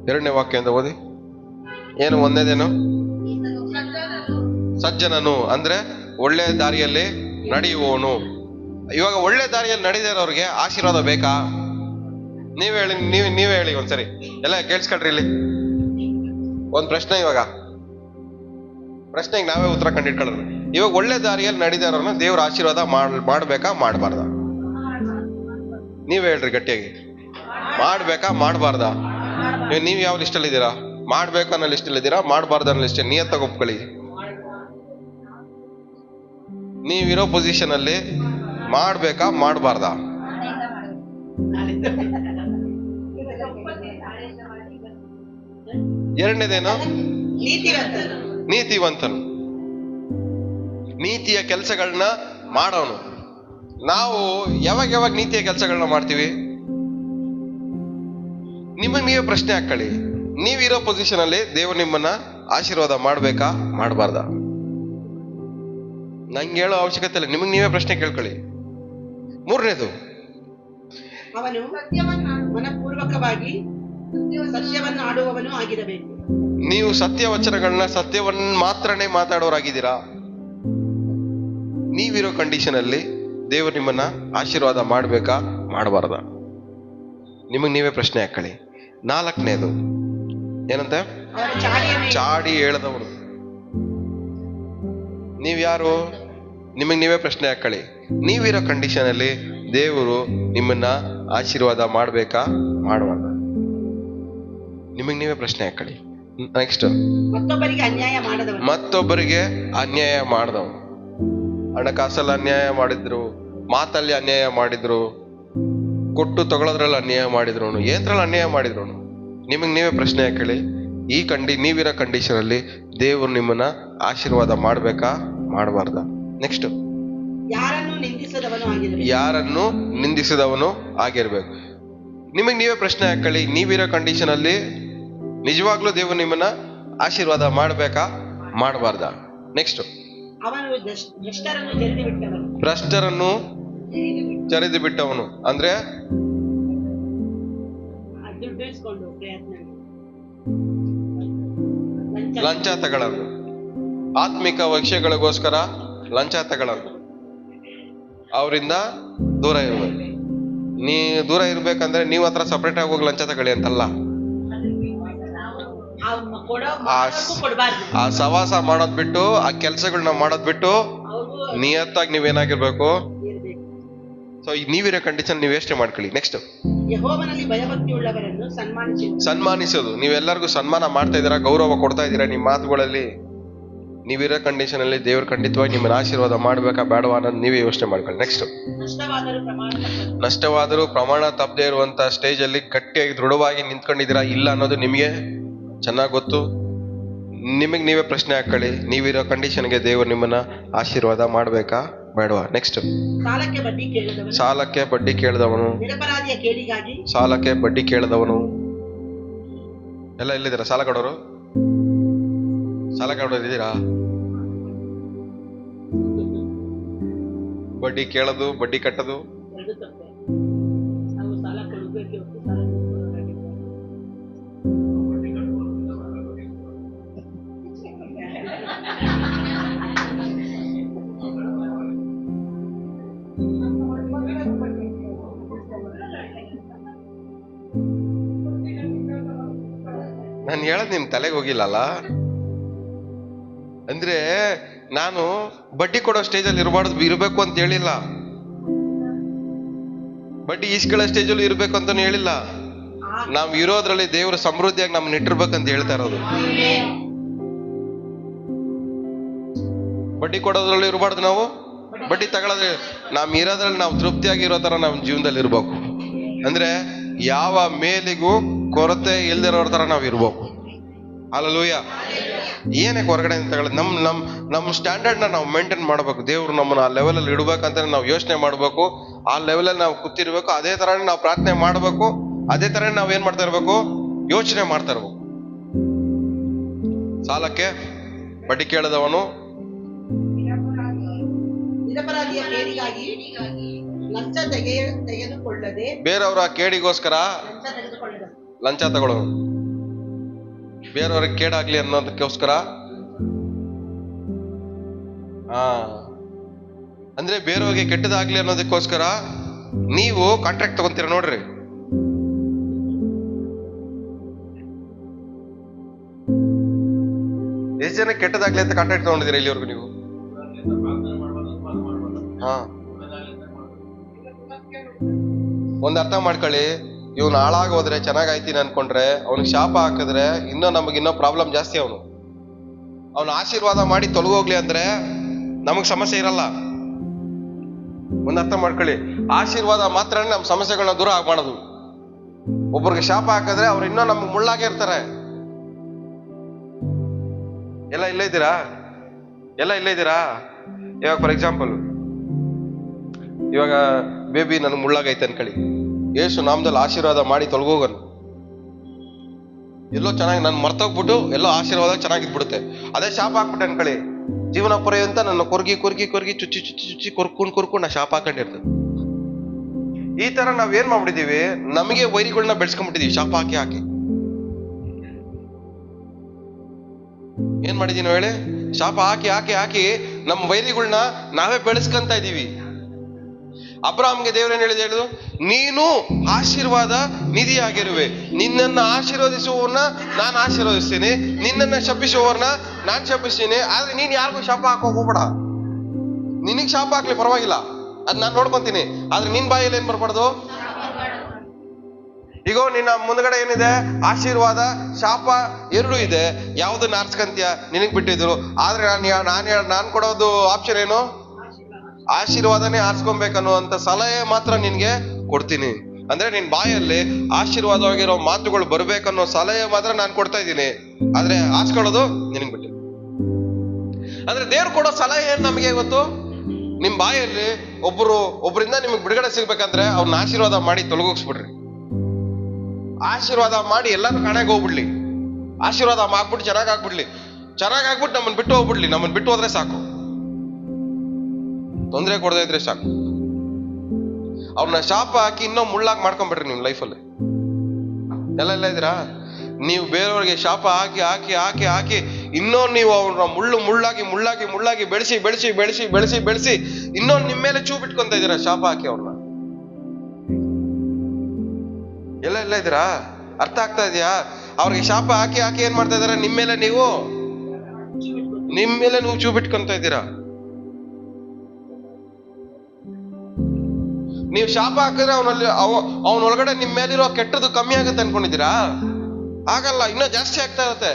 2ನೇ ವಾಕ್ಯದಿಂದ ಓದಿ. ಏನು? ಒಂದೇದೇನು? ಸಜ್ಜನನು ಅಂದ್ರೆ ಒಳ್ಳೆ ದಾರಿಯಲ್ಲಿ ನಡೆಯುವವನು. ಇವಾಗ ಒಳ್ಳೆ ದಾರಿಯಲ್ಲಿ ನಡೆದಿರೋರಿಗೆ ಆಶೀರ್ವಾದ ಬೇಕಾ? ನೀವೇ ಹೇಳಿ ಒಂದ್ಸರಿ. ಎಲ್ಲ ಕೇಳಿಸ್ಕೊಳ್ರಿ. ಇಲ್ಲಿ ಒಂದ್ ಪ್ರಶ್ನೆ. ಇವಾಗ ಪ್ರಶ್ನೆಗೆ ನಾವೇ ಉತ್ತರ ಕಂಡಿಟ್ಕೊಳ್ಳೋದು. ಇವಾಗ ಒಳ್ಳೆ ದಾರಿಯಲ್ಲಿ ನಡೆದಿರೋರ್ನ ದೇವ್ರ ಆಶೀರ್ವಾದ ಮಾಡ್ಬೇಕಾ ಮಾಡಬಾರ್ದ? ನೀವ್ ಹೇಳ್ರಿ ಗಟ್ಟಿಯಾಗಿ. ಮಾಡ್ಬೇಕಾ ಮಾಡಬಾರ್ದ? ನೀವ್ ಯಾವ ಲಿಸ್ಟಲ್ಲಿ ಇದ್ದೀರಾ? ಮಾಡ್ಬೇಕು ಅನ್ನೋ ಲಿಸ್ಟಲ್ಲಿ ಇದ್ದೀರಾ? ಮಾಡಬಾರ್ದು ಅನ್ನೋ ಲಿಸ್ಟ್ ನಿಯತ್ತಾಗಿ ಒಪ್ಕೊಳ್ಳಿ. ನೀವಿರೋ ಪೊಸಿಷನ್ ಅಲ್ಲಿ ಮಾಡ್ಬೇಕಾ ಮಾಡಬಾರ್ದ? ಎರಡನೇದೇನು? ನೀತಿವಂತನು. ನೀತಿಯ ಕೆಲಸಗಳನ್ನ ಮಾಡೋನು. ನಾವು ಯಾವಾಗ ನೀತಿಯ ಕೆಲಸಗಳನ್ನ ಮಾಡ್ತೀವಿ? ನಿಮಗೆ ನೀವೇ ಪ್ರಶ್ನೆ ಹಾಕೊಳ್ಳಿ. ನೀವಿರೋ ಪೊಸಿಷನ್ ಅಲ್ಲಿ ದೇವರು ನಿಮ್ಮನ್ನ ಆಶೀರ್ವಾದ ಮಾಡ್ಬೇಕಾ ಮಾಡಬಾರ್ದ? ನಂಗೆ ಹೇಳೋ ಅವಶ್ಯಕತೆ ಇಲ್ಲ. ನಿಮಗೆ ನೀವೇ ಪ್ರಶ್ನೆ ಕೇಳ್ಕೊಳ್ಳಿ. 3ನೇದು, ಅವನು ಮನಪೂರ್ವಕವಾಗಿ ಸತ್ಯವನ್ನು ಆಡುವವನು ಆಗಿರಬೇಕು. ನೀವು ಸತ್ಯ ವಚನಗಳನ್ನ ಸತ್ಯವನ್ನ ಮಾತ್ರನೇ ಮಾತಾಡೋರಾಗಿದ್ದೀರಾ? ನೀವಿರೋ ಕಂಡೀಷನ್ ಅಲ್ಲಿ ದೇವರು ನಿಮ್ಮನ್ನ ಆಶೀರ್ವಾದ ಮಾಡ್ಬೇಕಾ ಮಾಡಬಾರ್ದ? ನಿಮಗೆ ನೀವೇ ಪ್ರಶ್ನೆ ಹಾಕೊಳ್ಳಿ. 4ನೇದು ಏನಂತ? ಚಾಡಿ ಹೇಳದವನು. ನೀವ್ಯಾರು? ನಿಮಗೆ ನೀವೇ ಪ್ರಶ್ನೆ ಹಾಕೊಳ್ಳಿ. ನೀವಿರೋ ಕಂಡೀಷನ್ ಅಲ್ಲಿ ದೇವರು ನಿಮ್ಮನ್ನ ಆಶೀರ್ವಾದ ಮಾಡ್ಬೇಕಾ ಮಾಡಬಾರ್ದ? ನಿಮಗೆ ನೀವೇ ಪ್ರಶ್ನೆ ಹಾಕೊಳ್ಳಿ. ನೆಕ್ಸ್ಟ್, ಮತ್ತೊಬ್ಬರಿಗೆ ಅನ್ಯಾಯ ಮಾಡಿದವನು. ಹಣಕಾಸಲ್ಲಿ ಅನ್ಯಾಯ ಮಾಡಿದ್ರು, ಮಾತಲ್ಲಿ ಅನ್ಯಾಯ ಮಾಡಿದ್ರು, ಕೊಟ್ಟು ತಗೊಳ್ಳೋದ್ರಲ್ಲಿ ಅನ್ಯಾಯ ಮಾಡಿದ್ರು, ಏನ್ರಲ್ಲಿ ಅನ್ಯಾಯ ಮಾಡಿದ್ರು, ನಿಮಗೆ ನೀವೇ ಪ್ರಶ್ನೆ ಹಾಕೊಳ್ಳಿ. ನೀವಿರೋ ಕಂಡೀಷನ್ ಅಲ್ಲಿ ದೇವರು ನಿಮ್ಮನ್ನ ಆಶೀರ್ವಾದ ಮಾಡ್ಬೇಕಾ ಮಾಡಬಾರ್ದ? ನೆಕ್ಸ್ಟ್, ಯಾರನ್ನು ನಿಂದಿಸಿದವನು ಆಗಿರ್ಬೇಕು. ನಿಮಗೆ ನೀವೇ ಪ್ರಶ್ನೆ ಹಾಕೊಳ್ಳಿ. ನೀವಿರೋ ಕಂಡೀಷನ್ ಅಲ್ಲಿ ನಿಜವಾಗ್ಲೂ ದೇವರು ನಿಮ್ಮನ್ನ ಆಶೀರ್ವಾದ ಮಾಡ್ಬೇಕಾ ಮಾಡಬಾರ್ದ? ನೆಕ್ಸ್ಟ್, ಭ್ರಷ್ಟರನ್ನು ಜರಿದು ಬಿಟ್ಟವನು ಅಂದ್ರೆ ಲಂಚ ತಗೊಳ್ಳೋದು. ಆತ್ಮಿಕ ವಿಷಯಗಳಿಗೋಸ್ಕರ ಲಂಚ ತಗೊಳ್ಳೋದು. ಅವರಿಂದ ದೂರ ಇರ್ಬೇಕು. ದೂರ ಇರ್ಬೇಕಂದ್ರೆ ನೀವು ಹತ್ರ ಸಪ್ರೇಟ್ ಆಗಿ ಹೋಗಿ ಲಂಚ ತಗೊಳ್ಳಿ ಅಂತಲ್ಲ. ಆ ಸವಾಸ ಮಾಡೋದ್ ಬಿಟ್ಟು, ಆ ಕೆಲ್ಸಗಳನ್ನ ಮಾಡೋದ್ ಬಿಟ್ಟು ನಿಯತ್ತಾಗಿ ನೀವೇನಾಗಿರ್ಬೇಕು. ಸೊ ನೀವಿರೋ ಕಂಡೀಷನ್ ನೀವು ಯೋಚನೆ ಮಾಡ್ಕೊಳ್ಳಿ. ನೆಕ್ಸ್ಟ್, ಸನ್ಮಾನಿಸೋದು. ನೀವೆಲ್ಲರಿಗೂ ಸನ್ಮಾನ ಮಾಡ್ತಾ ಇದ್ದೀರಾ, ಗೌರವ ಕೊಡ್ತಾ ಇದ್ದೀರಾ ನಿಮ್ಮ ಮಾತುಗಳಲ್ಲಿ. ನೀವಿರೋ ಕಂಡೀಷನ್ ಅಲ್ಲಿ ದೇವ್ರು ಖಂಡಿತವಾಗಿ ನಿಮ್ಮನ್ನ ಆಶೀರ್ವಾದ ಮಾಡ್ಬೇಕಾ ಬೇಡವಾ ಅನ್ನೋದು ನೀವೇ ಯೋಚನೆ ಮಾಡ್ಕೊಳ್ಳಿ. ನೆಕ್ಸ್ಟ್, ನಷ್ಟವಾದರೂ ಪ್ರಮಾಣ ತಪ್ಪದೇ ಇರುವಂತ ಸ್ಟೇಜ್ ಅಲ್ಲಿ ಗಟ್ಟಿಯಾಗಿ ದೃಢವಾಗಿ ನಿಂತ್ಕೊಂಡಿದ್ದೀರಾ ಇಲ್ಲ ಅನ್ನೋದು ನಿಮಗೆ ಚೆನ್ನಾಗಿ ಗೊತ್ತು. ನಿಮಗೆ ನೀವೇ ಪ್ರಶ್ನೆ ಹಾಕೊಳ್ಳಿ. ನೀವಿರೋ ಕಂಡೀಷನ್ಗೆ ದೇವರು ನಿಮ್ಮನ್ನ ಆಶೀರ್ವಾದ ಮಾಡ್ಬೇಕಾ ಬೇಡವಾ? ನೆಕ್ಸ್ಟ್, ಸಾಲಕ್ಕೆ ಬಡ್ಡಿ ಕೇಳಿದವನು. ಸಾಲಕ್ಕೆ ಬಡ್ಡಿ ಕೇಳಿದವನು ಎಲ್ಲ ಎಲ್ಲಿದ್ದೀರಾ? ಸಾಲ ಕೊಡೋರು ಇದ್ದೀರಾ? ಬಡ್ಡಿ ಕೇಳೋದು, ಬಡ್ಡಿ ಕಟ್ಟೋದು. ನಾನು ಹೇಳದ್ ನಿಮ್ ತಲೆಗೆ ಹೋಗಿಲ್ಲಲ್ಲ. ಅಂದ್ರೆ ನಾನು ಬಡ್ಡಿ ಕೊಡೋ ಸ್ಟೇಜಲ್ಲಿ ಇರಬೇಕು ಅಂತ ಹೇಳಿಲ್ಲ. ಬಡ್ಡಿ ಈಸ್ಕೊಳ್ಳೋ ಸ್ಟೇಜಲ್ಲೂ ಇರ್ಬೇಕು ಅಂತಾನು ಹೇಳಿಲ್ಲ. ನಾವ್ ಇರೋದ್ರಲ್ಲಿ ದೇವರು ಸಮೃದ್ಧಿಯಾಗಿ ನಮ್ಮನ್ನ ಇಟ್ಟಿರ್ಬೇಕಂತ ಹೇಳ್ತಾ ಇರೋದು. ಬಡ್ಡಿ ಕೊಡೋದ್ರಲ್ಲಿ ಇರಬಾರ್ದು ನಾವು, ಬಡ್ಡಿ ತಗೊಳ್ಳೋದ್ರೆ ನಾವ್ ಇರೋದ್ರಲ್ಲಿ ನಾವು ತೃಪ್ತಿಯಾಗಿ ಇರೋ ತರ ನಮ್ಮ ಜೀವನದಲ್ಲಿ ಇರ್ಬೇಕು. ಅಂದ್ರೆ ಯಾವ ಮೇಲಿಗೂ ಕೊರತೆ ಇಲ್ದಿರೋ ತರ ನಾವ್ ಇರ್ಬೇಕು. ಹಲ್ಲೆಲೂಯಾ. ಏನಕ್ಕೆ ಹೊರಗಡೆ ತಗೊಳ್ಳೋದು? ನಮ್ ಸ್ಟ್ಯಾಂಡರ್ಡ್ ನಾವು ಮೇಂಟೈನ್ ಮಾಡ್ಬೇಕು. ದೇವ್ರು ನಮ್ಮನ್ನ ಆ ಲೆವೆಲ್ ಅಲ್ಲಿ ಇಡ್ಬೇಕಂತ ನಾವು ಯೋಚನೆ ಮಾಡ್ಬೇಕು. ಆ ಲೆವೆಲ್ ಅಲ್ಲಿ ನಾವು ಕೂತಿರ್ಬೇಕು. ಅದೇ ತರ ನಾವು ಪ್ರಾರ್ಥನೆ ಮಾಡ್ಬೇಕು. ಅದೇ ತರ ನಾವ್ ಏನ್ ಮಾಡ್ತಾ ಇರ್ಬೇಕು? ಯೋಚನೆ ಮಾಡ್ತಾ ಇರ್ಬೇಕು. ಸಾಲಕ್ಕೆ ಬಡ್ಡಿ ಕೇಳದವನು ನಿರಪರಾಧಿಯ ಕೇಡಿಗಾಗಿ ಲಂಚ ತೆಗೆದುಕೊಳ್ಳದೆ, ಬೇರೆಯವರ ಕೇಡಿಗೋಸ್ಕರ ಲಂಚ ತಗೊಳ್ಳೋನು, ಬೇರೆಯವ್ರಿಗೆ ಕೇಡಾಗ್ಲಿ ಅನ್ನೋದಕ್ಕೋಸ್ಕರ. ಅಂದ್ರೆ ಬೇರೆಯವ್ರಿಗೆ ಕೆಟ್ಟದಾಗ್ಲಿ ಅನ್ನೋದಕ್ಕೋಸ್ಕರ ನೀವು ಕಾಂಟ್ರಾಕ್ಟ್ ತಗೊಂತೀರ ನೋಡ್ರಿ. ಎಷ್ಟು ಜನ ಕೆಟ್ಟದಾಗ್ಲಿ ಅಂತ ಕಾಂಟ್ರಾಕ್ಟ್ ತಗೊಂಡಿದ್ದೀರಾ ಇಲ್ಲಿವರೆಗೂ ನೀವು? ಒಂದ್ ಅರ್ಥ ಮಾಡ್ಕೊಳ್ಳಿ, ಇವ್ನು ಹಾಳಾಗಿ ಹೋದ್ರೆ ಚೆನ್ನಾಗಾಯ್ತೀನಿ ಅನ್ಕೊಂಡ್ರೆ ಅವ್ನಿಗೆ ಶಾಪ ಹಾಕಿದ್ರೆ ಇನ್ನೂ ಪ್ರಾಬ್ಲಮ್ ಜಾಸ್ತಿ. ಅವನು ಆಶೀರ್ವಾದ ಮಾಡಿ ತೊಲಗೋಗ್ಲಿ ಅಂದ್ರೆ ನಮಗ್ ಸಮಸ್ಯೆ ಇರಲ್ಲ. ಒಂದ್ ಅರ್ಥ ಮಾಡ್ಕೊಳ್ಳಿ, ಆಶೀರ್ವಾದ ಮಾತ್ರ ನಮ್ ಸಮಸ್ಯೆಗಳನ್ನ ದೂರ ಮಾಡೋದು. ಒಬ್ಬರಿಗೆ ಶಾಪ ಹಾಕಿದ್ರೆ ಅವ್ರು ಇನ್ನೂ ನಮ್ಗೆ ಮುಳ್ಳಾಗೆ ಇರ್ತಾರೆ. ಎಲ್ಲ ಇಲ್ಲೇ ಇದ್ದೀರಾ? ಇವಾಗ ಫಾರ್ ಎಕ್ಸಾಂಪಲ್, ಇವಾಗ ಬೇಬಿ ನನ್ಗೆ ಮುಳ್ಳಾಗೈತೆ ಅನ್ಕೊಳ್ಳಿ. ಯೇಸು ನಾಮದಲ್ಲಿ ಆಶೀರ್ವಾದ ಮಾಡಿ ತೊಲಗೋಗನು. ಎಲ್ಲೋ ಚೆನ್ನಾಗಿ ನಾನು ಮರ್ತೋಗ್ಬಿಟ್ಟು ಎಲ್ಲೋ ಆಶೀರ್ವಾದ ಚೆನ್ನಾಗಿದ್ಬಿಡುತ್ತೆ. ಅದೇ ಶಾಪ ಹಾಕ್ಬಿಟ್ಟೆ ಅನ್ಕೊಳ್ಳಿ, ಜೀವನ ಪರ್ಯಂತ ನನ್ನ ಕೊರ್ಗಿ ಚುಚ್ಚಿ ಕೊರ್ಕೊಂಡು ನಾ ಶಾಪ ಹಾಕೊಂಡಿರ್ತದೆ. ಈ ತರ ನಾವ್ ಏನ್ ಮಾಡ್ಬಿಟ್ಟಿದೀವಿ? ನಮಗೆ ವೈರಿಗಳನ್ನ ಬೆಳೆಸ್ಕೊಂಡ್ಬಿಟ್ಟಿದೀವಿ ಶಾಪ ಹಾಕಿ. ಏನ್ ಮಾಡಿದೀವಿ ನಾವು ಹೇಳಿ? ಶಾಪ ಹಾಕಿ ನಮ್ಮ ವೈರಿಗಳನ್ನ ನಾವೇ ಬೆಳೆಸ್ಕೊಂತ ಇದೀವಿ. ಅಬ್ರಾಹ್ಮ್ಗೆ ದೇವರೇನ್ ಹೇಳಿದ್ರು? ನೀನು ಆಶೀರ್ವಾದ ನಿಧಿಯಾಗಿರುವೆ, ನಿನ್ನನ್ನ ಆಶೀರ್ವದಿಸುವವನ್ನ ನಾನು ಆಶೀರ್ವದಿಸ್ತೀನಿ, ನಿನ್ನನ್ನ ಶಪಿಸುವವರನ್ನ ನಾನು ಶಪಿಸ್ತೀನಿ. ಆದ್ರೆ ನೀನ್ ಯಾರಿಗೂ ಶಾಪ ಹಾಕೋಕ್ ಹೋಗ್ಬೇಡ. ನಿನಗ್ ಶಾಪ ಹಾಕ್ಲಿ ಪರವಾಗಿಲ್ಲ, ಅದ್ ನಾನ್ ನೋಡ್ಕೊಂತೀನಿ. ಆದ್ರೆ ನಿನ್ ಬಾಯಲ್ಲಿ ಏನ್ ಬರ್ಬಾರ್ದು? ಈಗ ನಿನ್ನ ಮುಂದ್ಗಡೆ ಏನಿದೆ? ಆಶೀರ್ವಾದ, ಶಾಪ ಎರಡೂ ಇದೆ. ಯಾವ್ದನ್ನ ಆರಿಸ್ಕಂತೀಯ? ನಿನಗ್ ಬಿಟ್ಟಿದ್ರು. ಆದ್ರೆ ನಾನ್ ಕೊಡೋದು ಆಪ್ಷನ್ ಏನು? ಆಶೀರ್ವಾದನೇ ಆರಿಸ್ಕೊಬೇಕನ್ನುವಂತ ಸಲಹೆ ಮಾತ್ರ ನಿನ್ಗೆ ಕೊಡ್ತೀನಿ. ಅಂದ್ರೆ ನಿನ್ ಬಾಯಲ್ಲಿ ಆಶೀರ್ವಾದವಾಗಿರೋ ಮಾತುಗಳು ಬರ್ಬೇಕನ್ನೋ ಸಲಹೆ ಮಾತ್ರ ನಾನು ಕೊಡ್ತಾ ಇದ್ದೀನಿ. ಆದ್ರೆ ಆರಿಸ್ಕೊಳ್ಳೋದು ನಿನಗ್ ಬಿಟ್ಟು. ಅಂದ್ರೆ ದೇವ್ರು ಕೊಡೋ ಸಲಹೆ ಏನ್ ನಮಗೆ ಗೊತ್ತು? ನಿಮ್ ಬಾಯಲ್ಲಿ ಒಬ್ಬರಿಂದ ನಿಮಗ್ ಬಿಡುಗಡೆ ಸಿಗ್ಬೇಕಂದ್ರೆ ಅವ್ರನ್ನ ಆಶೀರ್ವಾದ ಮಾಡಿ ತೊಲಗೋಗ್ಸ್ಬಿಡ್ರಿ. ಆಶೀರ್ವಾದ ಮಾಡಿ ಎಲ್ಲಾರು ಕಾಣಾಗ ಹೋಗ್ಬಿಡ್ಲಿ. ಆಶೀರ್ವಾದ ಆಗ್ಬಿಟ್ಟು ಚೆನ್ನಾಗಾಗ್ಬಿಟ್ಟು ನಮ್ಮನ್ ಬಿಟ್ಟು ಹೋಗ್ಬಿಡ್ಲಿ. ನಮ್ಮನ್ ಬಿಟ್ಟು ಹೋದ್ರೆ ಸಾಕು, ತೊಂದರೆ ಕೊಡದೇ ಇದ್ರೆ ಸಾಕು. ಅವ್ರನ್ನ ಶಾಪ ಹಾಕಿ ಇನ್ನೂ ಮುಳ್ಳಾಗಿ ಮಾಡ್ಕೊಂಡ್ಬಿಡ್ರಿ ನಿಮ್ ಲೈಫಲ್ಲಿ. ಎಲ್ಲ ಇದ್ದೀರಾ? ನೀವು ಬೇರೆಯವ್ರಿಗೆ ಶಾಪ ಹಾಕಿ ಇನ್ನೂ ನೀವು ಅವ್ರನ್ನ ಮುಳ್ಳಾಗಿ ಬೆಳೆಸಿ ಇನ್ನೂ ನಿಮ್ಮ ಮೇಲೆ ಚೂ ಬಿಟ್ಕೊಂತ ಇದ್ದೀರಾ ಶಾಪ ಹಾಕಿ ಅವ್ರನ್ನ. ಎಲ್ಲ ಇದ್ದೀರಾ? ಅರ್ಥ ಆಗ್ತಾ ಇದೆಯಾ? ಅವ್ರಿಗೆ ಶಾಪ ಹಾಕಿ ಏನ್ ಮಾಡ್ತಾ ಇದಾರೆ? ನಿಮ್ಮ ಮೇಲೆ ನೀವು ಚೂ ಬಿಟ್ಕೊಂತ ಇದ್ದೀರಾ. ನೀವು ಶಾಪ ಹಾಕಿದ್ರೆ ಅವನೊಳಗಡೆ ನಿಮ್ ಮೇಲಿರೋ ಕೆಟ್ಟದ್ದು ಕಮ್ಮಿ ಆಗುತ್ತೆ ಅನ್ಕೊಂಡಿದ್ದೀರಾ? ಆಗಲ್ಲ, ಇನ್ನೂ ಜಾಸ್ತಿ ಆಗ್ತಾ ಇರುತ್ತೆ.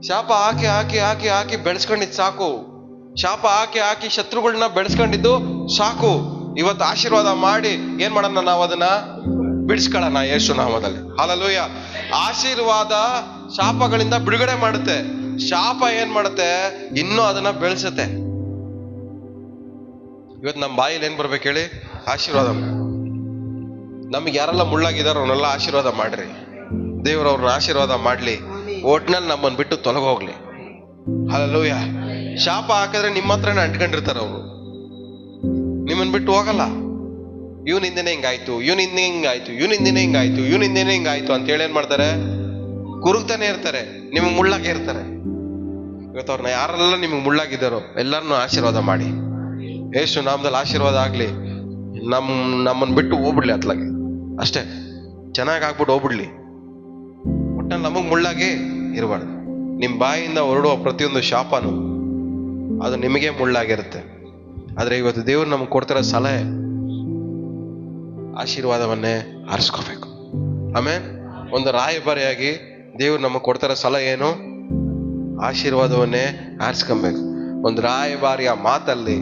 ಶಾಪ ಹಾಕಿ ಬೆಳೆಸ್ಕೊಂಡಿದ್ ಸಾಕು. ಶಾಪ ಹಾಕಿ ಶತ್ರುಗಳನ್ನ ಬೆಳೆಸ್ಕೊಂಡಿದ್ದು ಸಾಕು. ಇವತ್ತು ಆಶೀರ್ವಾದ ಮಾಡಿ ಏನ್ ಮಾಡೋಣ? ನಾವು ಅದನ್ನ ಬಿಡಿಸ್ಕೊಳ್ಳೋಣ ಯೇಸು ನಾಮದಲ್ಲಿ. ಹಲ್ಲೆಲೂಯಾ. ಆಶೀರ್ವಾದ ಶಾಪಗಳಿಂದ ಬಿಡುಗಡೆ ಮಾಡುತ್ತೆ. ಶಾಪ ಏನ್ ಮಾಡುತ್ತೆ? ಇನ್ನೂ ಅದನ್ನ ಬೆಳೆಸುತ್ತೆ. ಇವತ್ತು ನಮ್ಮ ಬಾಯಲ್ಲಿ ಏನ್ ಬರ್ಬೇಕು ಹೇಳಿ? ಆಶೀರ್ವಾದ. ನಮ್ಗೆ ಯಾರೆಲ್ಲ ಮುಳ್ಳಾಗಿದಾರೋ ಅವನ್ನೆಲ್ಲ ಆಶೀರ್ವಾದ ಮಾಡ್ರಿ. ದೇವ್ರ ಅವ್ರನ್ನ ಆಶೀರ್ವಾದ ಮಾಡ್ಲಿ. ಒಟ್ನಲ್ಲಿ ನಮ್ಮನ್ ಬಿಟ್ಟು ತೊಲಗೋಗ್ಲಿ. ಹಲ್ಲೆಲೂಯಾ. ಶಾಪ ಹಾಕಿದ್ರೆ ನಿಮ್ಮ ಹತ್ರನೇ ಅಂಟ್ಕೊಂಡಿರ್ತಾರ ಅವರು, ನಿಮ್ಮನ್ ಬಿಟ್ಟು ಹೋಗಲ್ಲ. ಇವನಿಂದನೇ ಹಿಂಗಾಯ್ತು ಅಂತ ಹೇಳಿ ಏನ್ ಮಾಡ್ತಾರೆ? ಕುರುಗ್ತಾನೆ ಇರ್ತಾರೆ, ನಿಮ್ಗೆ ಮುಳ್ಳಾಗೆ ಇರ್ತಾರೆ. ಇವತ್ತು ಅವ್ರನ್ನ ಯಾರೆಲ್ಲ ನಿಮ್ಗೆ ಮುಳ್ಳಾಗಿದ್ದಾರೋ ಎಲ್ಲರನ್ನೂ ಆಶೀರ್ವಾದ ಮಾಡಿ. ಯೇಸು ನಾಮದಲ್ಲಿ ಆಶೀರ್ವಾದ ಆಗ್ಲಿ. ನಮ್ಮನ್ ಬಿಟ್ಟು ಹೋಗ್ಬಿಡ್ಲಿ ಅತ್ಲಾಗೆ ಅಷ್ಟೇ. ಚೆನ್ನಾಗಾಗ್ಬಿಟ್ಟು ಹೋಗ್ಬಿಡ್ಲಿ. ಒಟ್ಟಲ್ಲಿ ನಮಗ್ ಮುಳ್ಳಾಗಿ ಇರಬಾರ್ದು. ನಿಮ್ ಬಾಯಿಂದ ಹೊರಡುವ ಪ್ರತಿಯೊಂದು ಶಾಪನು ಅದು ನಿಮಗೆ ಮುಳ್ಳಾಗಿರುತ್ತೆ. ಆದ್ರೆ ಇವತ್ತು ದೇವ್ರು ನಮ್ಗೆ ಕೊಡ್ತಿರೋ ಸಲಹೆ ಆಶೀರ್ವಾದವನ್ನೇ ಆರಿಸ್ಕೋಬೇಕು. ಆಮೇಲೆ ಒಂದು ರಾಯಭಾರಿಯಾಗಿ ದೇವ್ರು ನಮಗೆ ಕೊಡ್ತಿರೋ ಸಲಹೆ ಏನು? ಆಶೀರ್ವಾದವನ್ನೇ ಆರಿಸ್ಕೊಬೇಕು. ಒಂದು ರಾಯಭಾರಿಯ ಮಾತಲ್ಲಿ